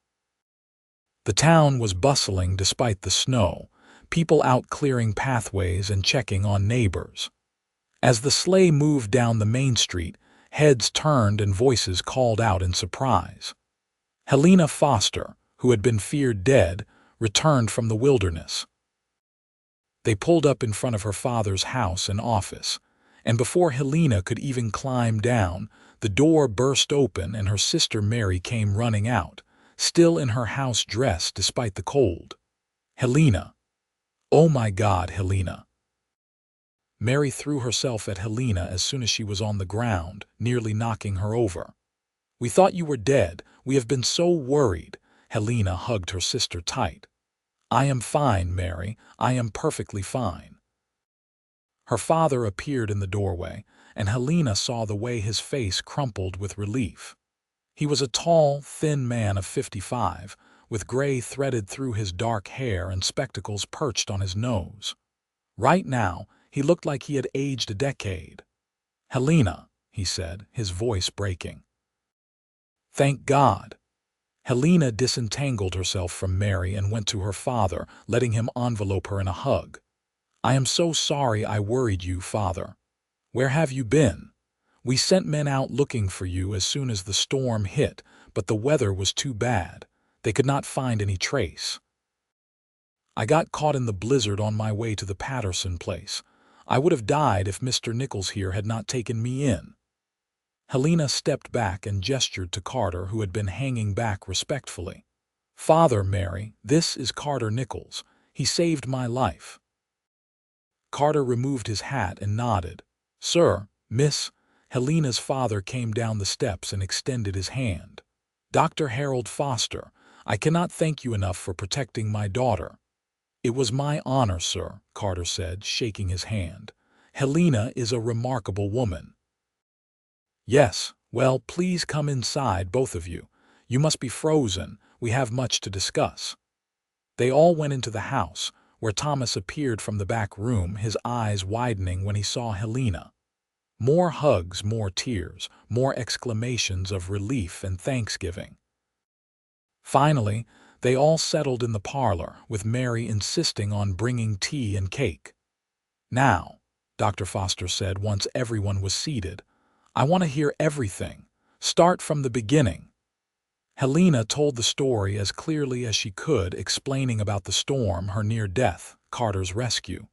S1: The town was bustling despite the snow, people out clearing pathways and checking on neighbors. As the sleigh moved down the main street, heads turned and voices called out in surprise. Helena Foster, who had been feared dead, returned from the wilderness. They pulled up in front of her father's house and office, and before Helena could even climb down, the door burst open and her sister Mary came running out, still in her house dress despite the cold. "Helena! Oh my God, Helena!" Mary threw herself at Helena as soon as she was on the ground, nearly knocking her over. "We thought you were dead. We have been so worried." Helena hugged her sister tight. "I am fine, Mary. I am perfectly fine." Her father appeared in the doorway, and Helena saw the way his face crumpled with relief. He was a tall, thin man of 55, with gray threaded through his dark hair and spectacles perched on his nose. Right now, he looked like he had aged a decade. "Helena," he said, his voice breaking. "Thank God." Helena disentangled herself from Mary and went to her father, letting him envelope her in a hug. "I am so sorry I worried you, Father. Where have you been? We sent men out looking for you as soon as the storm hit, but the weather was too bad. They could not find any trace. I got caught in the blizzard on my way to the Patterson place. I would have died if Mr. Nichols here had not taken me in." Helena stepped back and gestured to Carter, who had been hanging back respectfully. "Father, Mary, this is Carter Nichols. He saved my life." Carter removed his hat and nodded. "Sir, Miss." Helena's father came down the steps and extended his hand. "Dr. Harold Foster, I cannot thank you enough for protecting my daughter." "It was my honor, sir," Carter said, shaking his hand. "Helena is a remarkable woman." "Yes, well, please come inside, both of you. You must be frozen. We have much to discuss." They all went into the house, where Thomas appeared from the back room, his eyes widening when he saw Helena. More hugs, more tears, more exclamations of relief and thanksgiving. Finally, they all settled in the parlor, with Mary insisting on bringing tea and cake. "Now, Dr. Foster said once everyone was seated. "I want to hear everything. Start from the beginning." Helena told the story as clearly as she could, explaining about the storm, her near death, Carter's rescue.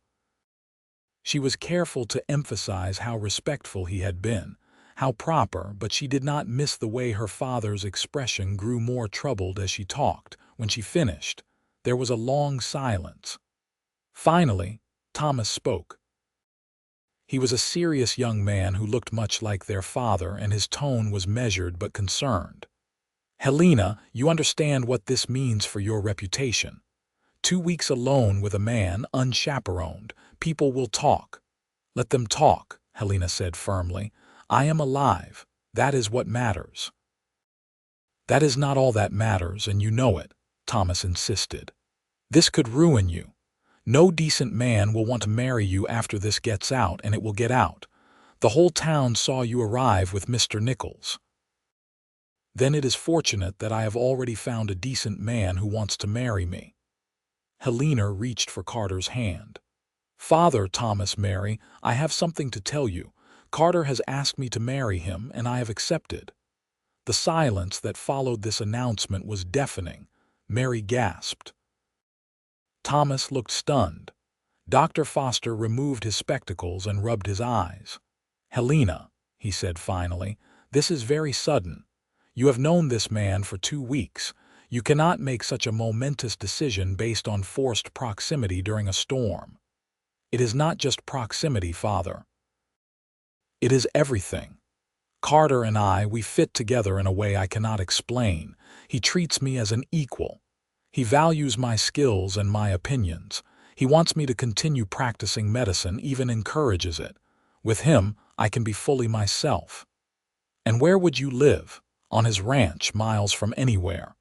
S1: She was careful to emphasize how respectful he had been, how proper, but she did not miss the way her father's expression grew more troubled as she talked. When she finished, there was a long silence. Finally, Thomas spoke. He was a serious young man who looked much like their father, and his tone was measured but concerned. "Helena, you understand what this means for your reputation. 2 weeks alone with a man, unchaperoned. People will talk." "Let them talk," Helena said firmly. "I am alive. That is what matters." "That is not all that matters, and you know it," Thomas insisted. "This could ruin you. No decent man will want to marry you after this gets out, and it will get out. The whole town saw you arrive with Mr. Nichols." "Then it is fortunate that I have already found a decent man who wants to marry me." Helena reached for Carter's hand. "Father Thomas, Mary, I have something to tell you. Carter has asked me to marry him, and I have accepted." The silence that followed this announcement was deafening. Mary gasped. Thomas looked stunned. Dr. Foster removed his spectacles and rubbed his eyes. "Helena," he said finally, "this is very sudden. You have known this man for 2 weeks. You cannot make such a momentous decision based on forced proximity during a storm. It is not just proximity, Father. It is everything. Carter and we fit together in a way I cannot explain. He treats me as an equal. He values my skills and my opinions. He wants me to continue practicing medicine, even encourages it. With him, I can be fully myself." "And where would you live?" "On his ranch, miles from anywhere."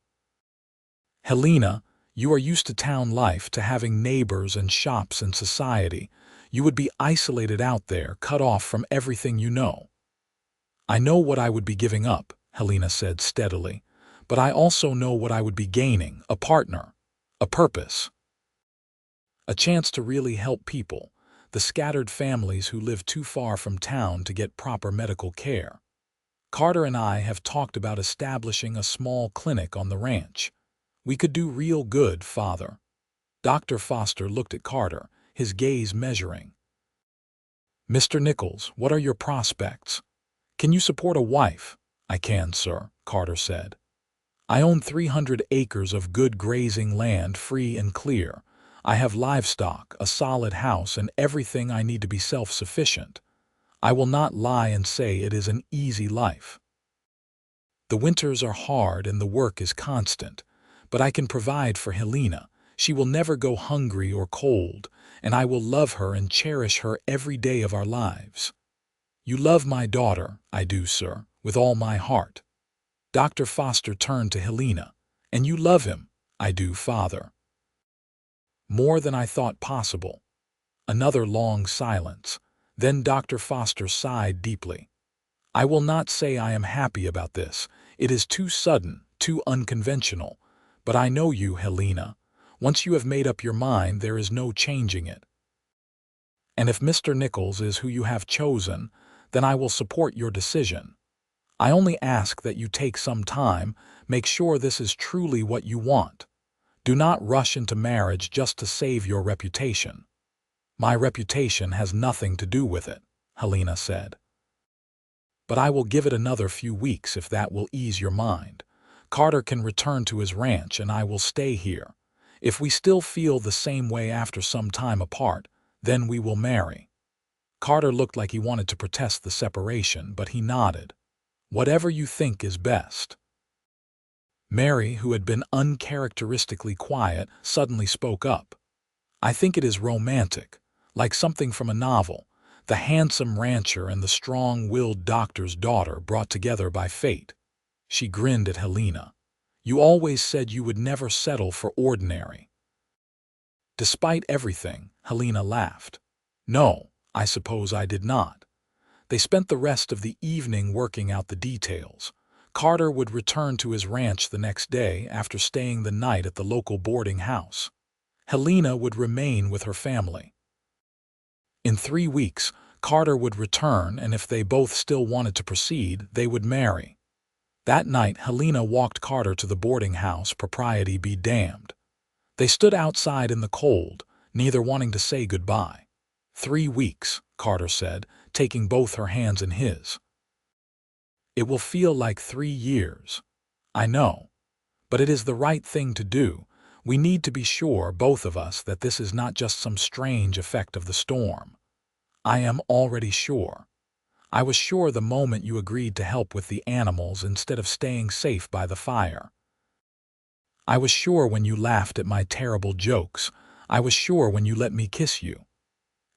S1: "Helena, you are used to town life, to having neighbors and shops and society. You would be isolated out there, cut off from everything you know." "I know what I would be giving up," Helena said steadily, "but I also know what I would be gaining: a partner, a purpose, a chance to really help people, the scattered families who live too far from town to get proper medical care. Carter and I have talked about establishing a small clinic on the ranch. We could do real good, Father." Dr. Foster looked at Carter, his gaze measuring. "Mr. Nichols, what are your prospects? Can you support a wife?" "I can, sir," Carter said. "I own 300 acres of good grazing land, free and clear. I have livestock, a solid house, and everything I need to be self-sufficient. I will not lie and say it is an easy life. The winters are hard and the work is constant, but I can provide for Helena. She will never go hungry or cold, and I will love her and cherish her every day of our lives." "You love my daughter." "I do, sir, with all my heart." Dr. Foster turned to Helena. "And you love him?" "I do, Father." "More than I thought possible." Another long silence. Then Dr. Foster sighed deeply. "I will not say I am happy about this. It is too sudden, too unconventional. But I know you, Helena. Once you have made up your mind, there is no changing it. And if Mr. Nichols is who you have chosen, then I will support your decision. I only ask that you take some time, make sure this is truly what you want. Do not rush into marriage just to save your reputation." "My reputation has nothing to do with it," Helena said. "But I will give it another few weeks if that will ease your mind. Carter can return to his ranch and I will stay here. If we still feel the same way after some time apart, then we will marry." Carter looked like he wanted to protest the separation, but he nodded. "Whatever you think is best." Mary, who had been uncharacteristically quiet, suddenly spoke up. "I think it is romantic, like something from a novel. The handsome rancher and the strong-willed doctor's daughter brought together by fate." She grinned at Helena. "You always said you would never settle for ordinary." "Despite everything," Helena laughed. "No, I suppose I did not." They spent the rest of the evening working out the details. Carter would return to his ranch the next day after staying the night at the local boarding house. Helena would remain with her family. In 3 weeks, Carter would return, and if they both still wanted to proceed, they would marry. That night, Helena walked Carter to the boarding house, propriety be damned. They stood outside in the cold, neither wanting to say goodbye. 3 weeks, Carter said, taking both her hands in his. It will feel like 3 years. I know. But it is the right thing to do. We need to be sure, both of us, that this is not just some strange effect of the storm. I am already sure. I was sure the moment you agreed to help with the animals instead of staying safe by the fire. I was sure when you laughed at my terrible jokes. I was sure when you let me kiss you.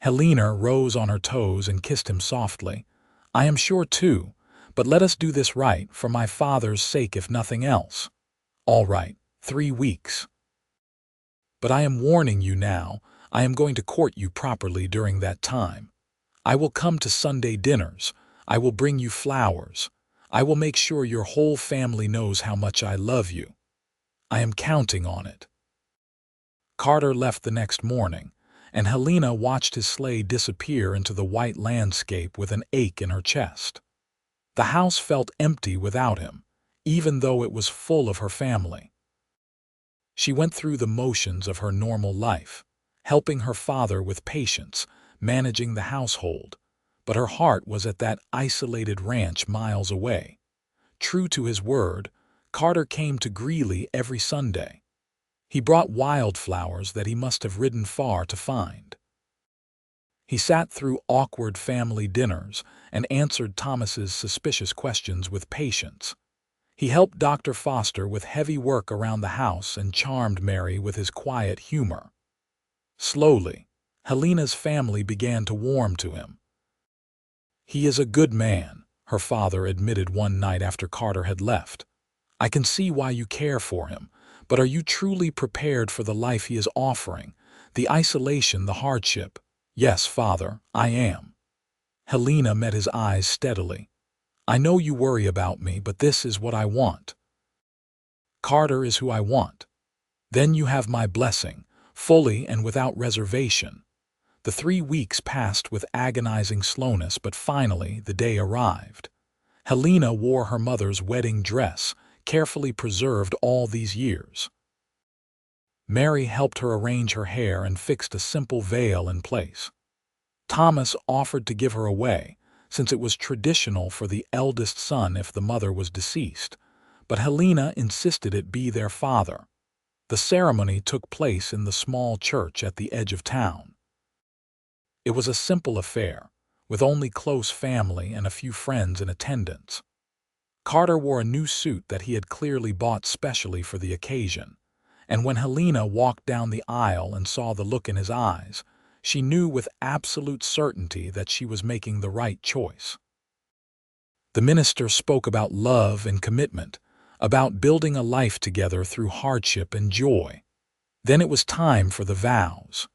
S1: Helena rose on her toes and kissed him softly. I am sure too, but let us do this right, for my father's sake if nothing else. All right, 3 weeks. But I am warning you now, I am going to court you properly during that time. I will come to Sunday dinners. I will bring you flowers. I will make sure your whole family knows how much I love you. I am counting on it. Carter left the next morning, and Helena watched his sleigh disappear into the white landscape with an ache in her chest. The house felt empty without him, even though it was full of her family. She went through the motions of her normal life, helping her father with patience, managing the household, but her heart was at that isolated ranch miles away. True to his word, Carter came to Greeley every Sunday. He brought wildflowers that he must have ridden far to find. He sat through awkward family dinners and answered Thomas's suspicious questions with patience. He helped Dr. Foster with heavy work around the house and charmed Mary with his quiet humor. Slowly, Helena's family began to warm to him. He is a good man, her father admitted one night after Carter had left. I can see why you care for him, but are you truly prepared for the life he is offering? The isolation, the hardship? Yes, father, I am. Helena met his eyes steadily. I know you worry about me, but this is what I want. Carter is who I want. Then you have my blessing, fully and without reservation. The 3 weeks passed with agonizing slowness, but finally the day arrived. Helena wore her mother's wedding dress, carefully preserved all these years. Mary helped her arrange her hair and fixed a simple veil in place. Thomas offered to give her away, since it was traditional for the eldest son if the mother was deceased, but Helena insisted it be their father. The ceremony took place in the small church at the edge of town. It was a simple affair, with only close family and a few friends in attendance. Carter wore a new suit that he had clearly bought specially for the occasion, and when Helena walked down the aisle and saw the look in his eyes, she knew with absolute certainty that she was making the right choice. The minister spoke about love and commitment, about building a life together through hardship and joy. Then it was time for the vows.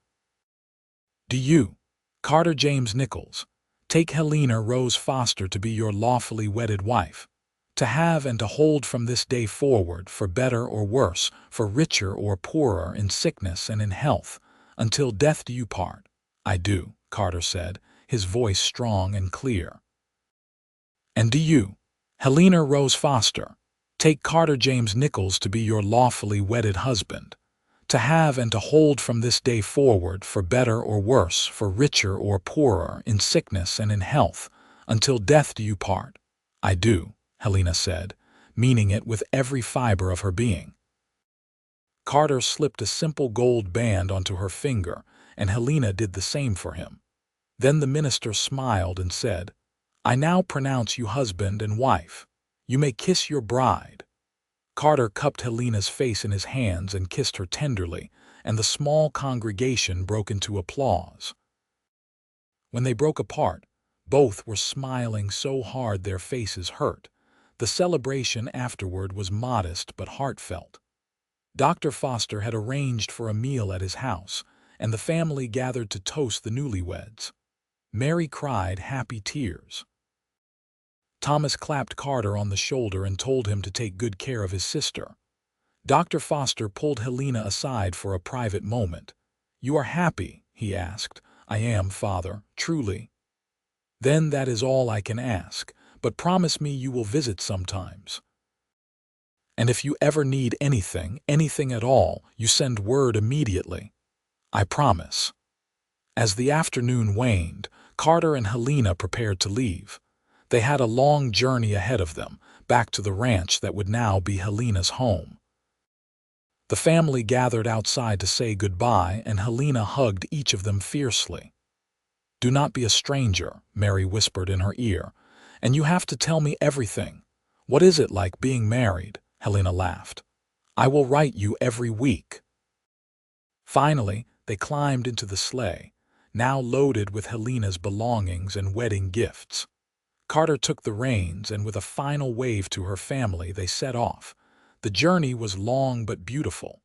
S1: Do you, Carter James Nichols, take Helena Rose Foster to be your lawfully wedded wife, to have and to hold from this day forward, for better or worse, for richer or poorer, in sickness and in health, until death do you part? I do, Carter said, his voice strong and clear. And do you, Helena Rose Foster, take Carter James Nichols to be your lawfully wedded husband, to have and to hold from this day forward, for better or worse, for richer or poorer, in sickness and in health, until death do you part? I do, Helena said, meaning it with every fiber of her being. Carter slipped a simple gold band onto her finger, and Helena did the same for him. Then the minister smiled and said, I now pronounce you husband and wife. You may kiss your bride. Carter cupped Helena's face in his hands and kissed her tenderly, and the small congregation broke into applause. When they broke apart, both were smiling so hard their faces hurt. The celebration afterward was modest but heartfelt. Dr. Foster had arranged for a meal at his house, and the family gathered to toast the newlyweds. Mary cried happy tears. Thomas clapped Carter on the shoulder and told him to take good care of his sister. Dr. Foster pulled Helena aside for a private moment. You are happy, he asked. "I am, Father, truly." "Then that is all I can ask, but promise me you will visit sometimes. And if you ever need anything, anything at all, you send word immediately." "I promise." As the afternoon waned, Carter and Helena prepared to leave. They had a long journey ahead of them, back to the ranch that would now be Helena's home. The family gathered outside to say goodbye, and Helena hugged each of them fiercely. "Do not be a stranger," Mary whispered in her ear, "and you have to tell me everything. What is it like being married?" Helena laughed. "I will write you every week." Finally, they climbed into the sleigh, now loaded with Helena's belongings and wedding gifts. Carter took the reins, and with a final wave to her family, they set off. The journey was long but beautiful.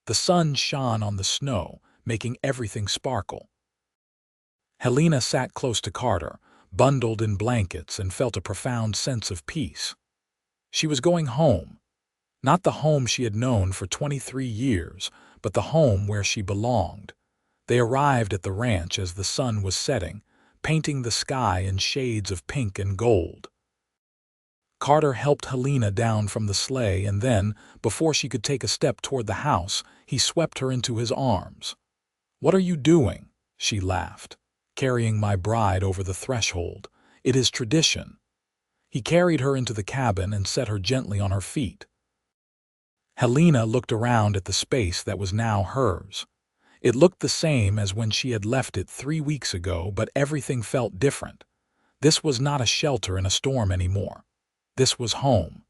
S1: The sun shone on the snow, making everything sparkle. Helena sat close to Carter, bundled in blankets, and felt a profound sense of peace. She was going home. Not the home she had known for 23 years, but the home where she belonged. They arrived at the ranch as the sun was setting, painting the sky in shades of pink and gold. Carter helped Helena down from the sleigh, and then, before she could take a step toward the house, he swept her into his arms. "What are you doing?" she laughed. "Carrying my bride over the threshold. It is tradition." He carried her into the cabin and set her gently on her feet. Helena looked around at the space that was now hers. It looked the same as when she had left it 3 weeks ago, but everything felt different. This was not a shelter in a storm anymore. This was home.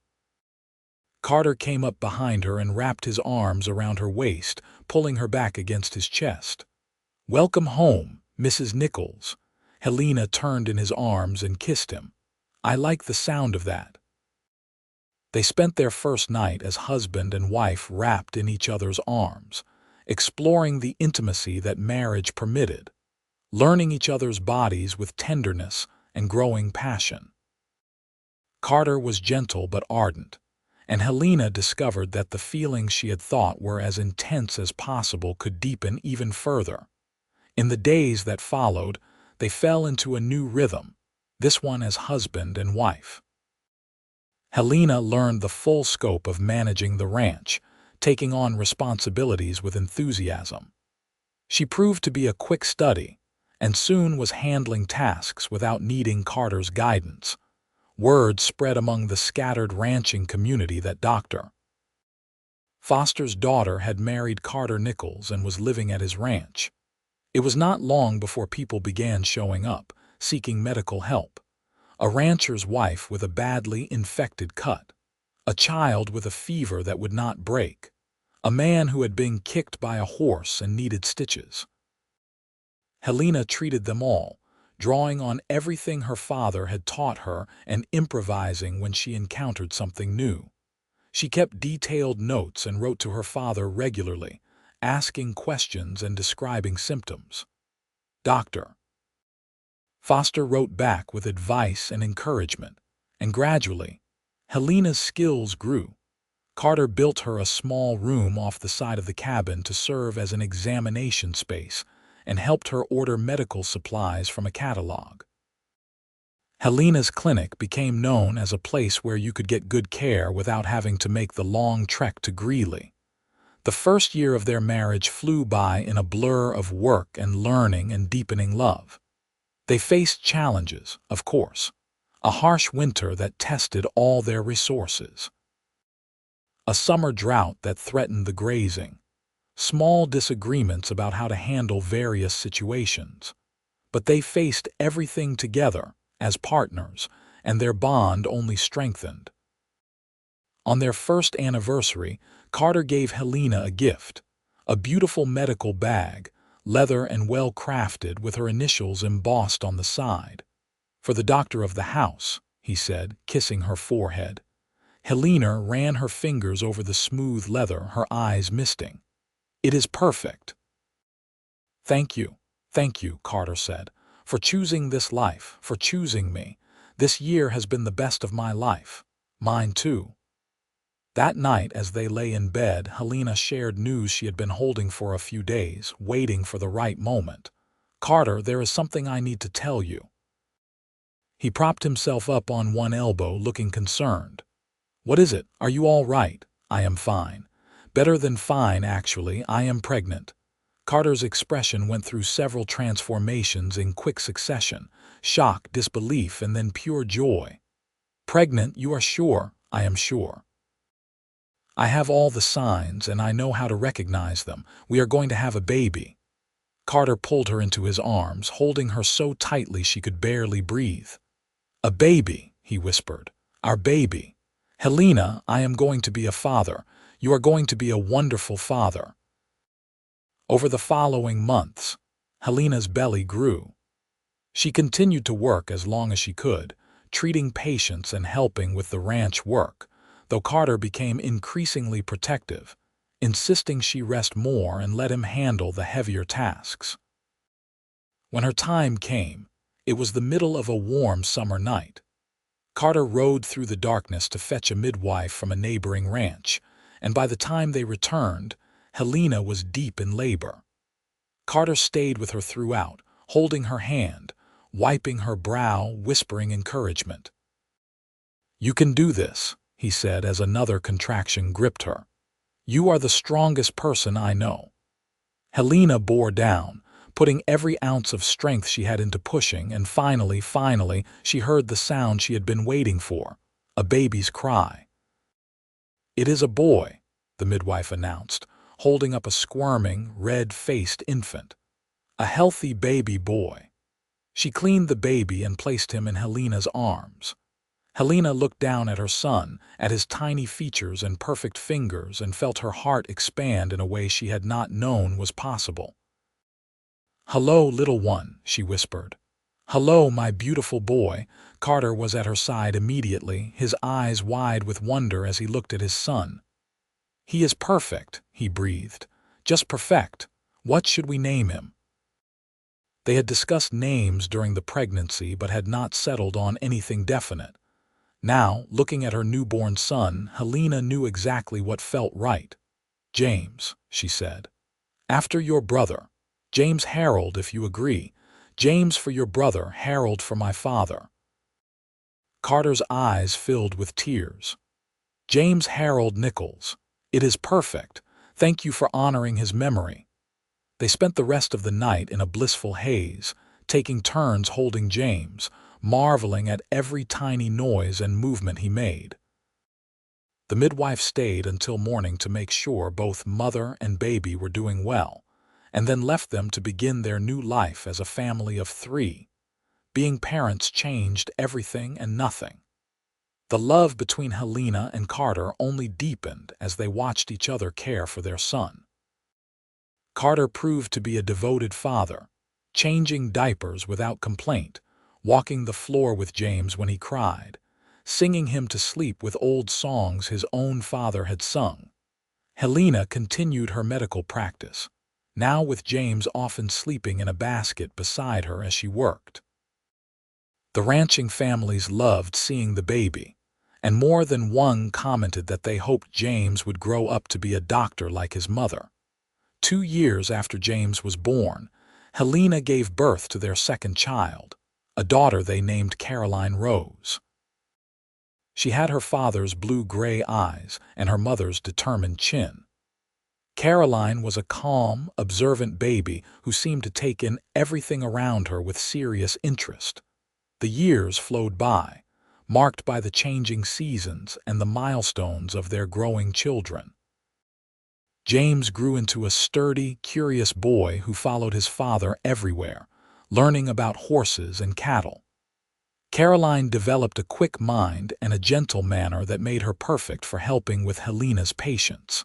S1: Carter came up behind her and wrapped his arms around her waist, pulling her back against his chest. "Welcome home, Mrs. Nichols." Helena turned in his arms and kissed him. "I like the sound of that." They spent their first night as husband and wife, wrapped in each other's arms, exploring the intimacy that marriage permitted, learning each other's bodies with tenderness and growing passion. Carter was gentle but ardent, and Helena discovered that the feelings she had thought were as intense as possible could deepen even further. In the days that followed, they fell into a new rhythm, this one as husband and wife. Helena learned the full scope of managing the ranch, taking on responsibilities with enthusiasm. She proved to be a quick study, and soon was handling tasks without needing Carter's guidance. Word spread among the scattered ranching community that Dr. Foster's daughter had married Carter Nichols and was living at his ranch. It was not long before people began showing up, seeking medical help. A rancher's wife with a badly infected cut, a child with a fever that would not break, a man who had been kicked by a horse and needed stitches. Helena treated them all, drawing on everything her father had taught her and improvising when she encountered something new. She kept detailed notes and wrote to her father regularly, asking questions and describing symptoms. Dr. Foster wrote back with advice and encouragement, and gradually, Helena's skills grew. Carter built her a small room off the side of the cabin to serve as an examination space, and helped her order medical supplies from a catalog. Helena's clinic became known as a place where you could get good care without having to make the long trek to Greeley. The first year of their marriage flew by in a blur of work and learning and deepening love. They faced challenges, of course, a harsh winter that tested all their resources, a summer drought that threatened the grazing, small disagreements about how to handle various situations. But they faced everything together as partners, and their bond only strengthened. On their first anniversary, Carter gave Helena a gift, a beautiful medical bag, leather and well-crafted, with her initials embossed on the side. "For the doctor of the house," he said, kissing her forehead. Helena ran her fingers over the smooth leather, her eyes misting. "It is perfect." Thank you, Carter said, "for choosing this life, for choosing me. This year has been the best of my life. Mine too." That night, as they lay in bed, Helena shared news she had been holding for a few days, waiting for the right moment. "Carter, there is something I need to tell you." He propped himself up on one elbow, looking concerned. "What is it? Are you all right?" "I am fine. Better than fine, actually. I am pregnant." Carter's expression went through several transformations in quick succession: shock, disbelief, and then pure joy. "Pregnant, you are sure?" "I am sure. I have all the signs, and I know how to recognize them. We are going to have a baby." Carter pulled her into his arms, holding her so tightly she could barely breathe. "A baby," he whispered. "Our baby. Helena, I am going to be a father. You are going to be a wonderful father." Over the following months, Helena's belly grew. She continued to work as long as she could, treating patients and helping with the ranch work, though Carter became increasingly protective, insisting she rest more and let him handle the heavier tasks. When her time came, it was the middle of a warm summer night. Carter rode through the darkness to fetch a midwife from a neighboring ranch, and by the time they returned, Helena was deep in labor. Carter stayed with her throughout, holding her hand, wiping her brow, whispering encouragement. "You can do this," he said as another contraction gripped her. "You are the strongest person I know." Helena bore down, putting every ounce of strength she had into pushing, and finally, she heard the sound she had been waiting for: a baby's cry. "It is a boy," the midwife announced, holding up a squirming, red-faced infant. "A healthy baby boy." She cleaned the baby and placed him in Helena's arms. Helena looked down at her son, at his tiny features and perfect fingers, and felt her heart expand in a way she had not known was possible. "Hello, little one," she whispered. "Hello, my beautiful boy." Carter was at her side immediately, his eyes wide with wonder as he looked at his son. "He is perfect," he breathed. "Just perfect. What should we name him?" They had discussed names during the pregnancy but had not settled on anything definite. Now, looking at her newborn son, Helena knew exactly what felt right. "James," she said. "After your brother. James Harold, if you agree. James for your brother, Harold for my father." Carter's eyes filled with tears. "James Harold Nichols. It is perfect. Thank you for honoring his memory." They spent the rest of the night in a blissful haze, taking turns holding James, marveling at every tiny noise and movement he made. The midwife stayed until morning to make sure both mother and baby were doing well, and then left them to begin their new life as a family of 3. Being parents changed everything and nothing. The love between Helena and Carter only deepened as they watched each other care for their son. Carter proved to be a devoted father, changing diapers without complaint, walking the floor with James when he cried, singing him to sleep with old songs his own father had sung. Helena continued her medical practice, now with James often sleeping in a basket beside her as she worked. The ranching families loved seeing the baby, and more than one commented that they hoped James would grow up to be a doctor like his mother. 2 years after James was born, Helena gave birth to their second child, a daughter they named Caroline Rose. She had her father's blue-gray eyes and her mother's determined chin. Caroline was a calm, observant baby who seemed to take in everything around her with serious interest. The years flowed by, marked by the changing seasons and the milestones of their growing children. James grew into a sturdy, curious boy who followed his father everywhere, learning about horses and cattle. Caroline developed a quick mind and a gentle manner that made her perfect for helping with Helena's patients.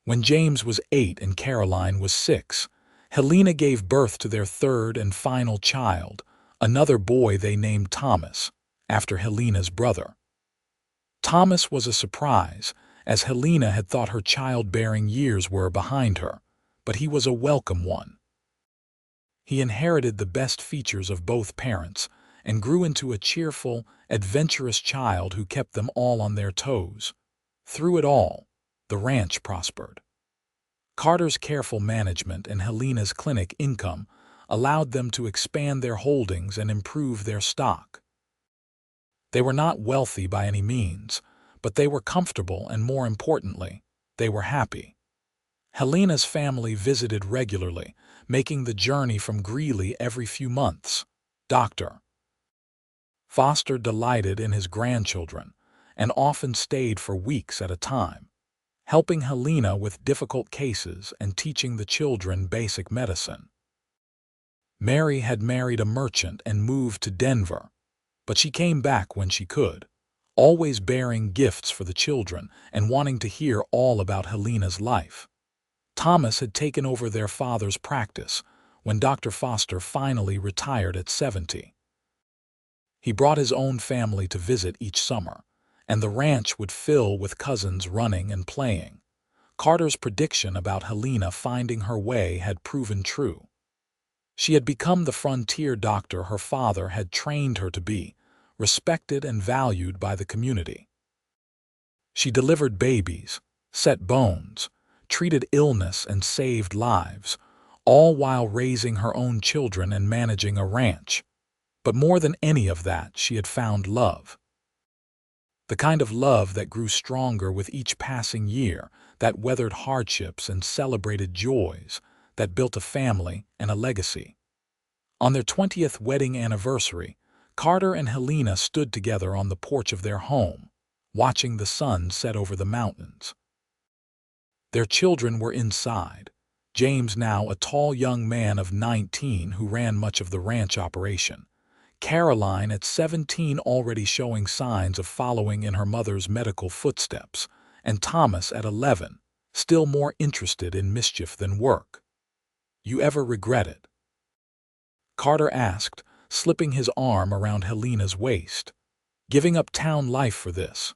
S1: When James was 8 and Caroline was 6, Helena gave birth to their third and final child, another boy they named Thomas, after Helena's brother. Thomas was a surprise, as Helena had thought her childbearing years were behind her, but he was a welcome one. He inherited the best features of both parents and grew into a cheerful, adventurous child who kept them all on their toes. Through it all, the ranch prospered. Carter's careful management and Helena's clinic income allowed them to expand their holdings and improve their stock. They were not wealthy by any means, but they were comfortable and, more importantly, they were happy. Helena's family visited regularly, making the journey from Greeley every few months. Dr. Foster delighted in his grandchildren and often stayed for weeks at a time, helping Helena with difficult cases and teaching the children basic medicine. Mary had married a merchant and moved to Denver, but she came back when she could, always bearing gifts for the children and wanting to hear all about Helena's life. Thomas had taken over their father's practice when Dr. Foster finally retired at 70. He brought his own family to visit each summer, and the ranch would fill with cousins running and playing. Carter's prediction about Helena finding her way had proven true. She had become the frontier doctor her father had trained her to be, respected and valued by the community. She delivered babies, set bones, treated illness and saved lives, all while raising her own children and managing a ranch. But more than any of that, she had found love. The kind of love that grew stronger with each passing year, that weathered hardships and celebrated joys, that built a family and a legacy. On their 20th wedding anniversary, Carter and Helena stood together on the porch of their home, watching the sun set over the mountains. Their children were inside, James, now a tall young man of 19 who ran much of the ranch operation, Caroline at 17 already showing signs of following in her mother's medical footsteps, and Thomas at 11, still more interested in mischief than work. "You ever regret it?" Carter asked, slipping his arm around Helena's waist. "Giving up town life for this?"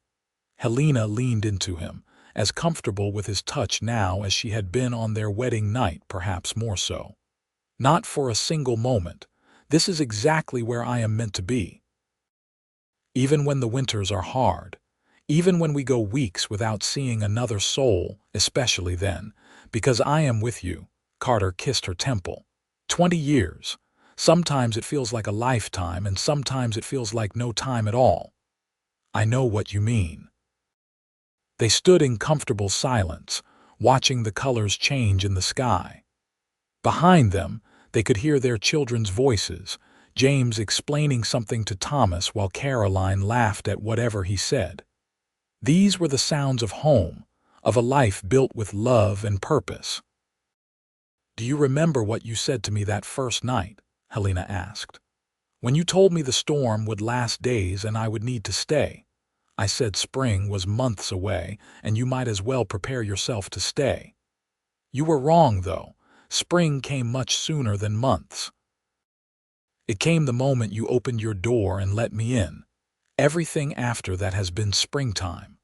S1: Helena leaned into him, as comfortable with his touch now as she had been on their wedding night, perhaps more so. "Not for a single moment. This is exactly where I am meant to be. Even when the winters are hard, even when we go weeks without seeing another soul, especially then, because I am with you." Carter kissed her temple. 20 years. Sometimes it feels like a lifetime, and sometimes it feels like no time at all. "I know what you mean." They stood in comfortable silence, watching the colors change in the sky. Behind them, they could hear their children's voices, James explaining something to Thomas while Caroline laughed at whatever he said. These were the sounds of home, of a life built with love and purpose. "Do you remember what you said to me that first night?" Helena asked. "When you told me the storm would last days and I would need to stay. I said spring was months away and you might as well prepare yourself to stay. You were wrong, though. Spring came much sooner than months. It came the moment you opened your door and let me in. Everything after that has been springtime."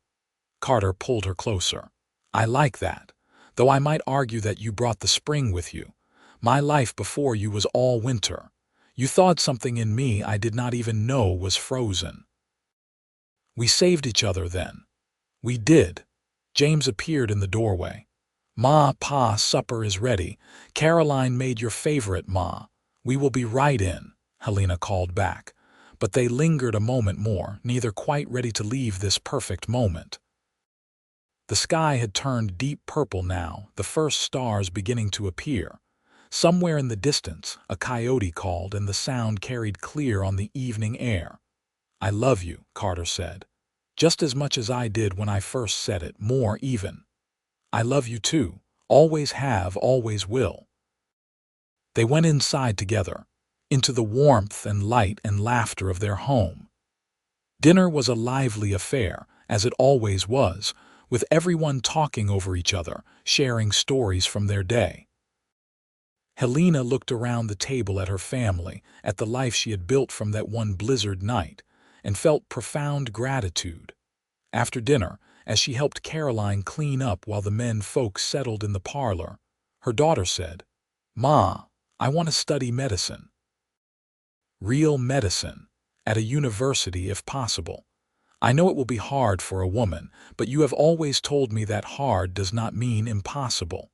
S1: Carter pulled her closer. "I like that, though I might argue that you brought the spring with you. My life before you was all winter. You thawed something in me I did not even know was frozen." "We saved each other then." "We did." James appeared in the doorway. "Ma, Pa, supper is ready. Caroline made your favorite, Ma. We will be right in," Helena called back. But they lingered a moment more, neither quite ready to leave this perfect moment. The sky had turned deep purple now, the first stars beginning to appear. Somewhere in the distance, a coyote called, and the sound carried clear on the evening air. "I love you," Carter said. "Just as much as I did when I first said it, more even." "I love you too. Always have, always will." They went inside together, into the warmth and light and laughter of their home. Dinner was a lively affair, as it always was, with everyone talking over each other, sharing stories from their day. Helena looked around the table at her family, at the life she had built from that one blizzard night, and felt profound gratitude. After dinner, as she helped Caroline clean up while the men folks settled in the parlor, her daughter said, "Ma, I want to study medicine. Real medicine, at a university if possible. I know it will be hard for a woman, but you have always told me that hard does not mean impossible."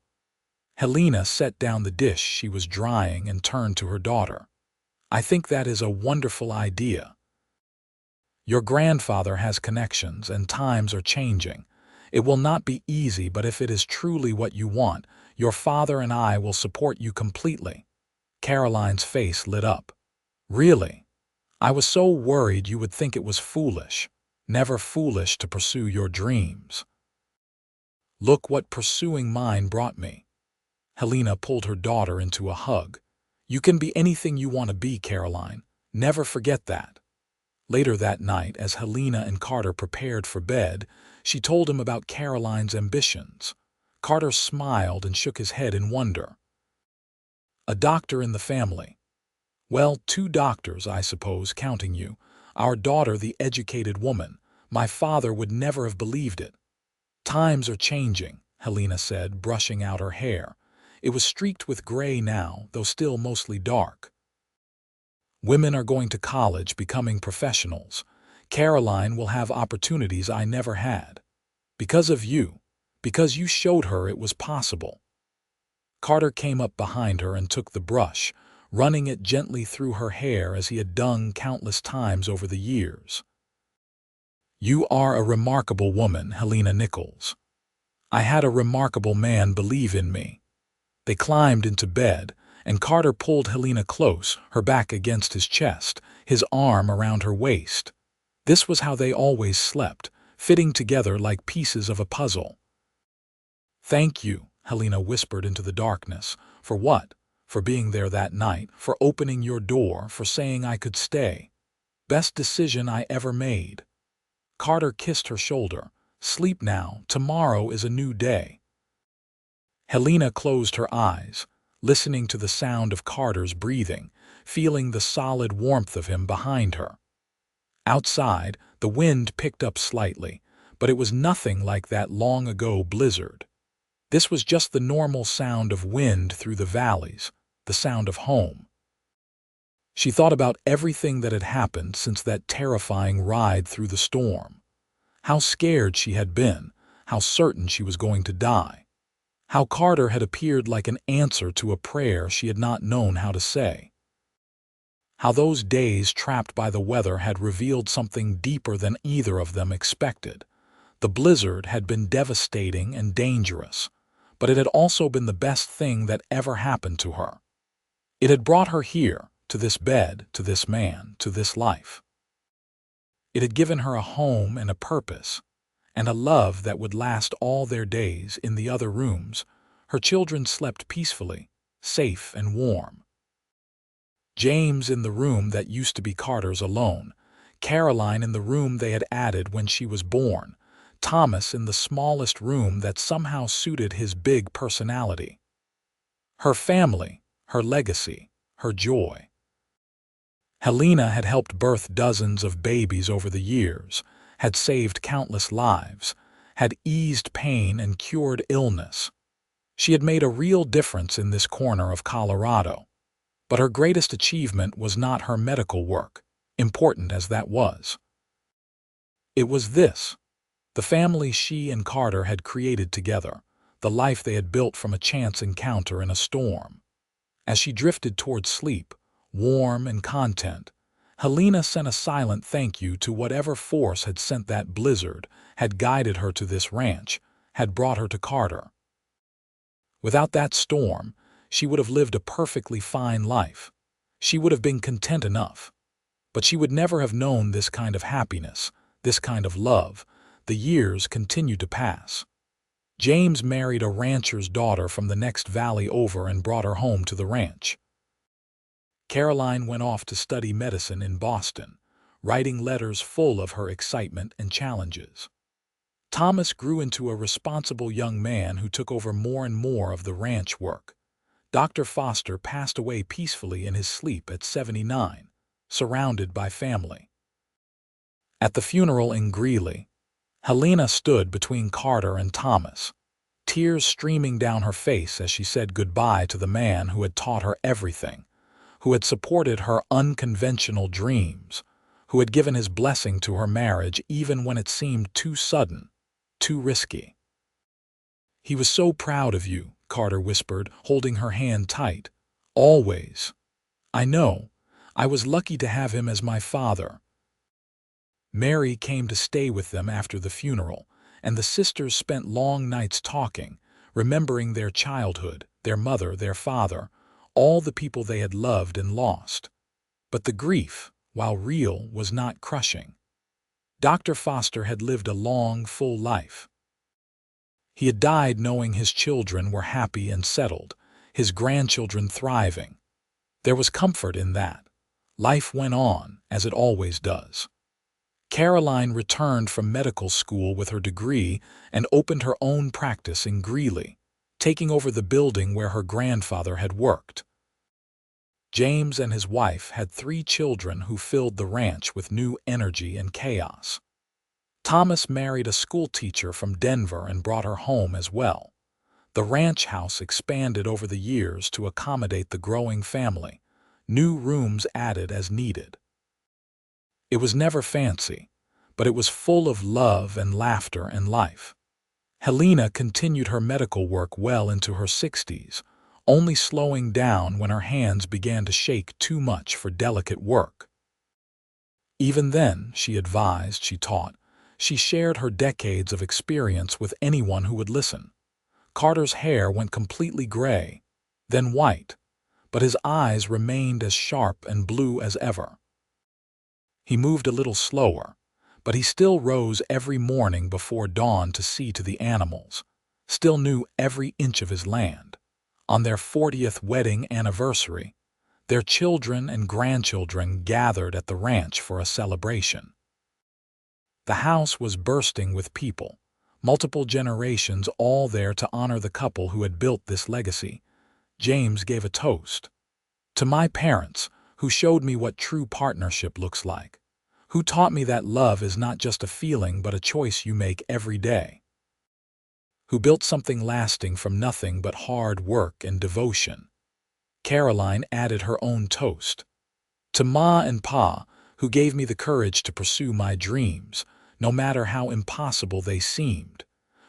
S1: Helena set down the dish she was drying and turned to her daughter. I think that is a wonderful idea. Your grandfather has connections and times are changing. It will not be easy, but if it is truly what you want, your father and I will support you completely. Caroline's face lit up. Really? I was so worried you would think it was foolish. Never foolish to pursue your dreams. Look what pursuing mine brought me. Helena pulled her daughter into a hug. You can be anything you want to be, Caroline. Never forget that. Later that night, as Helena and Carter prepared for bed, she told him about Caroline's ambitions. Carter smiled and shook his head in wonder. A doctor in the family. Well, 2 doctors, I suppose, counting you. Our daughter, the educated woman. My father would never have believed it. Times are changing, Helena said, brushing out her hair. It was streaked with gray now, though still mostly dark. Women are going to college, becoming professionals. Caroline will have opportunities I never had. Because of you. Because you showed her it was possible. Carter came up behind her and took the brush, running it gently through her hair as he had done countless times over the years. You are a remarkable woman, Helena Nichols. I had a remarkable man believe in me. They climbed into bed, and Carter pulled Helena close, her back against his chest, his arm around her waist. This was how they always slept, fitting together like pieces of a puzzle. Thank you, Helena whispered into the darkness. For what? For being there that night, for opening your door, for saying I could stay. Best decision I ever made. Carter kissed her shoulder. Sleep now, tomorrow is a new day. Helena closed her eyes, listening to the sound of Carter's breathing, feeling the solid warmth of him behind her. Outside, the wind picked up slightly, but it was nothing like that long-ago blizzard. This was just the normal sound of wind through the valleys, the sound of home. She thought about everything that had happened since that terrifying ride through the storm. How scared she had been, how certain she was going to die. How Carter had appeared like an answer to a prayer she had not known how to say. How those days trapped by the weather had revealed something deeper than either of them expected. The blizzard had been devastating and dangerous, but it had also been the best thing that ever happened to her. It had brought her here, to this bed, to this man, to this life. It had given her a home and a purpose, and a love that would last all their days. In the other rooms, her children slept peacefully, safe and warm. James in the room that used to be Carter's alone, Caroline in the room they had added when she was born, Thomas in the smallest room that somehow suited his big personality. Her family, her legacy, her joy. Helena had helped birth dozens of babies over the years, had saved countless lives, had eased pain and cured illness. She had made a real difference in this corner of Colorado. But her greatest achievement was not her medical work, important as that was. It was this, the family she and Carter had created together, the life they had built from a chance encounter in a storm. As she drifted toward sleep, warm and content, Helena sent a silent thank you to whatever force had sent that blizzard, had guided her to this ranch, had brought her to Carter. Without that storm, she would have lived a perfectly fine life. She would have been content enough. But she would never have known this kind of happiness, this kind of love. The years continued to pass. James married a rancher's daughter from the next valley over and brought her home to the ranch. Caroline went off to study medicine in Boston, writing letters full of her excitement and challenges. Thomas grew into a responsible young man who took over more and more of the ranch work. Dr. Foster passed away peacefully in his sleep at 79, surrounded by family. At the funeral in Greeley, Helena stood between Carter and Thomas, tears streaming down her face as she said goodbye to the man who had taught her everything, who had supported her unconventional dreams, who had given his blessing to her marriage even when it seemed too sudden, too risky. He was so proud of you, Carter whispered, holding her hand tight. Always. I know. I was lucky to have him as my father. Mary came to stay with them after the funeral, and the sisters spent long nights talking, remembering their childhood, their mother, their father, all the people they had loved and lost. But the grief, while real, was not crushing. Dr. Foster had lived a long, full life. He had died knowing his children were happy and settled, his grandchildren thriving. There was comfort in that. Life went on, as it always does. Caroline returned from medical school with her degree and opened her own practice in Greeley, taking over the building where her grandfather had worked. James and his wife had 3 children who filled the ranch with new energy and chaos. Thomas married a schoolteacher from Denver and brought her home as well. The ranch house expanded over the years to accommodate the growing family, new rooms added as needed. It was never fancy, but it was full of love and laughter and life. Helena continued her medical work well into her 60s, only slowing down when her hands began to shake too much for delicate work. Even then, she advised, she taught, she shared her decades of experience with anyone who would listen. Carter's hair went completely gray, then white, but his eyes remained as sharp and blue as ever. He moved a little slower, but he still rose every morning before dawn to see to the animals, still knew every inch of his land. On their 40th wedding anniversary, their children and grandchildren gathered at the ranch for a celebration. The house was bursting with people, multiple generations all there to honor the couple who had built this legacy. James gave a toast. To my parents, who showed me what true partnership looks like, who taught me that love is not just a feeling but a choice you make every day, who built something lasting from nothing but hard work and devotion. Caroline added her own toast. To Ma and Pa, who gave me the courage to pursue my dreams, no matter how impossible they seemed,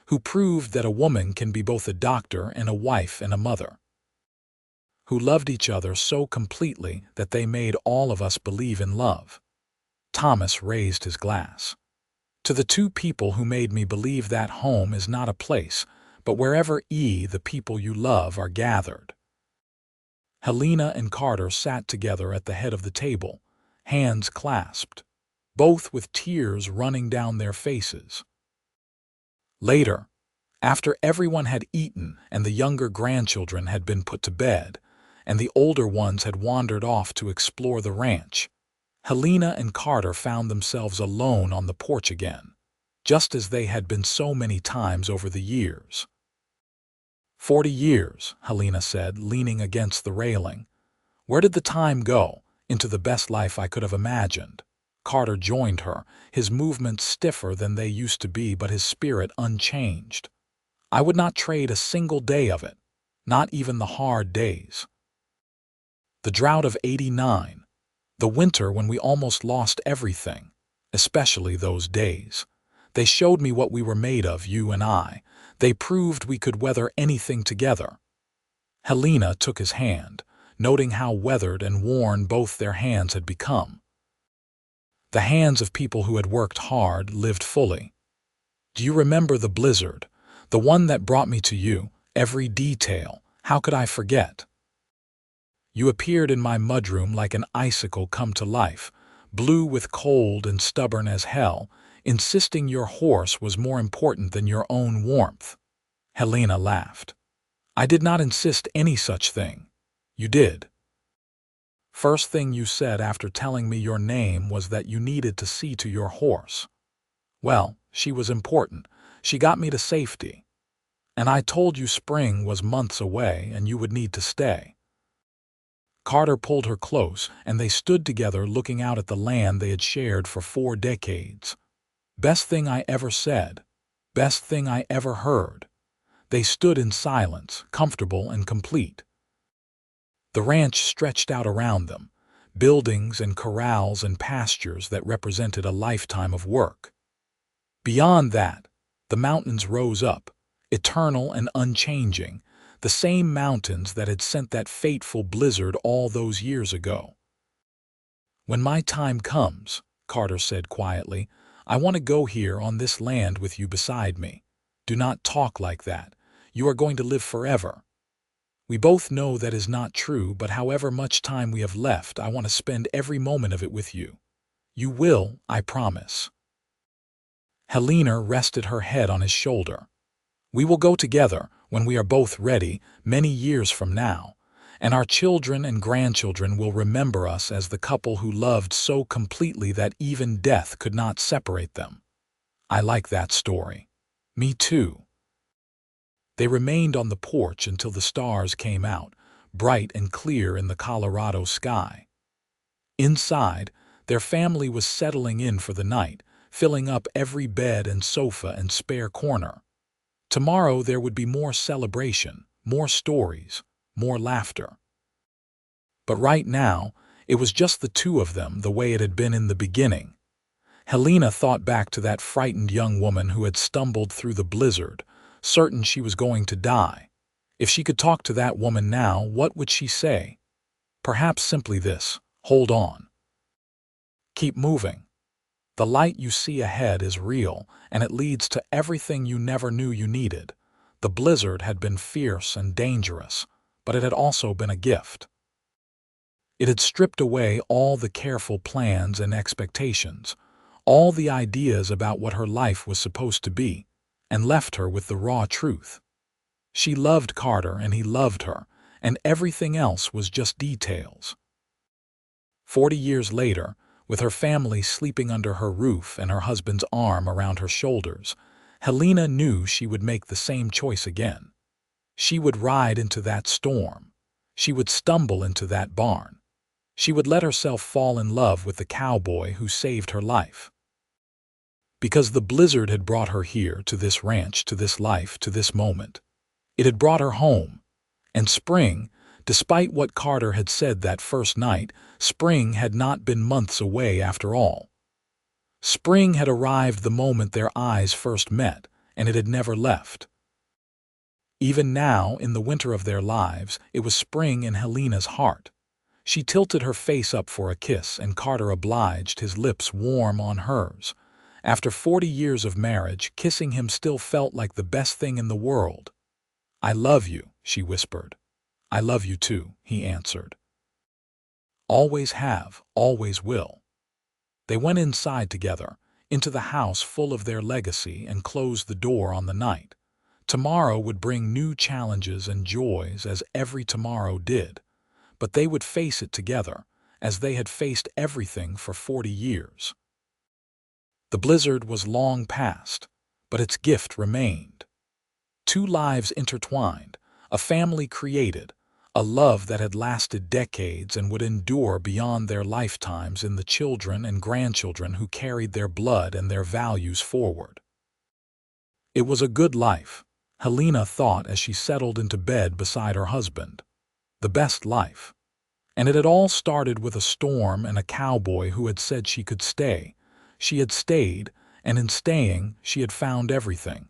S1: who proved that a woman can be both a doctor and a wife and a mother, who loved each other so completely that they made all of us believe in love. Thomas raised his glass. To the 2 people who made me believe that home is not a place, but wherever the people you love are gathered. Helena and Carter sat together at the head of the table, hands clasped, both with tears running down their faces. Later, after everyone had eaten and the younger grandchildren had been put to bed, and the older ones had wandered off to explore the ranch, Helena and Carter found themselves alone on the porch again, just as they had been so many times over the years. 40 years, Helena said, leaning against the railing. Where did the time go? Into the best life I could have imagined. Carter joined her, his movements stiffer than they used to be but his spirit unchanged. I would not trade a single day of it, not even the hard days. The drought of '89, the winter when we almost lost everything, especially those days. They showed me what we were made of, you and I. They proved we could weather anything together. Helena took his hand, noting how weathered and worn both their hands had become. The hands of people who had worked hard, lived fully. Do you remember the blizzard, the one that brought me to you, every detail? How could I forget? You appeared in my mudroom like an icicle come to life, blue with cold and stubborn as hell, insisting your horse was more important than your own warmth. Helena laughed. I did not insist any such thing. You did. First thing you said after telling me your name was that you needed to see to your horse. Well, she was important. She got me to safety. And I told you spring was months away and you would need to stay. Carter pulled her close, and they stood together looking out at the land they had shared for 4 decades. Best thing I ever said. Best thing I ever heard. They stood in silence, comfortable and complete. The ranch stretched out around them, buildings and corrals and pastures that represented a lifetime of work. Beyond that, the mountains rose up, eternal and unchanging, the same mountains that had sent that fateful blizzard all those years ago. "When my time comes," Carter said quietly, "I want to go here on this land with you beside me. Do not talk like that. You are going to live forever." "We both know that is not true, but however much time we have left, I want to spend every moment of it with you. You will, I promise." Helena rested her head on his shoulder. "We will go together when we are both ready, many years from now, and our children and grandchildren will remember us as the couple who loved so completely that even death could not separate them." "I like that story." "Me too." They remained on the porch until the stars came out, bright and clear in the Colorado sky. Inside, their family was settling in for the night, filling up every bed and sofa and spare corner. Tomorrow there would be more celebration, more stories, more laughter. But right now, it was just the two of them, the way it had been in the beginning. Helena thought back to that frightened young woman who had stumbled through the blizzard, certain she was going to die. If she could talk to that woman now, what would she say? Perhaps simply this: hold on. Keep moving. The light you see ahead is real, and it leads to everything you never knew you needed. The blizzard had been fierce and dangerous, but it had also been a gift. It had stripped away all the careful plans and expectations, all the ideas about what her life was supposed to be, and left her with the raw truth. She loved Carter and he loved her, and everything else was just details. 40 years later, with her family sleeping under her roof and her husband's arm around her shoulders, Helena knew she would make the same choice again. She would ride into that storm. She would stumble into that barn. She would let herself fall in love with the cowboy who saved her life. Because the blizzard had brought her here, to this ranch, to this life, to this moment. It had brought her home. And spring, despite what Carter had said that first night, spring had not been months away after all. Spring had arrived the moment their eyes first met, and it had never left. Even now, in the winter of their lives, it was spring in Helena's heart. She tilted her face up for a kiss, and Carter obliged, his lips warm on hers. After 40 years of marriage, kissing him still felt like the best thing in the world. "I love you," she whispered. "I love you too," he answered. "Always have, always will." They went inside together, into the house full of their legacy, and closed the door on the night. Tomorrow would bring new challenges and joys, as every tomorrow did, but they would face it together, as they had faced everything for 40 years. The blizzard was long past, but its gift remained. Two lives intertwined, a family created, a love that had lasted decades and would endure beyond their lifetimes in the children and grandchildren who carried their blood and their values forward. It was a good life, Helena thought as she settled into bed beside her husband. The best life. And it had all started with a storm and a cowboy who had said she could stay. She had stayed, and in staying, she had found everything.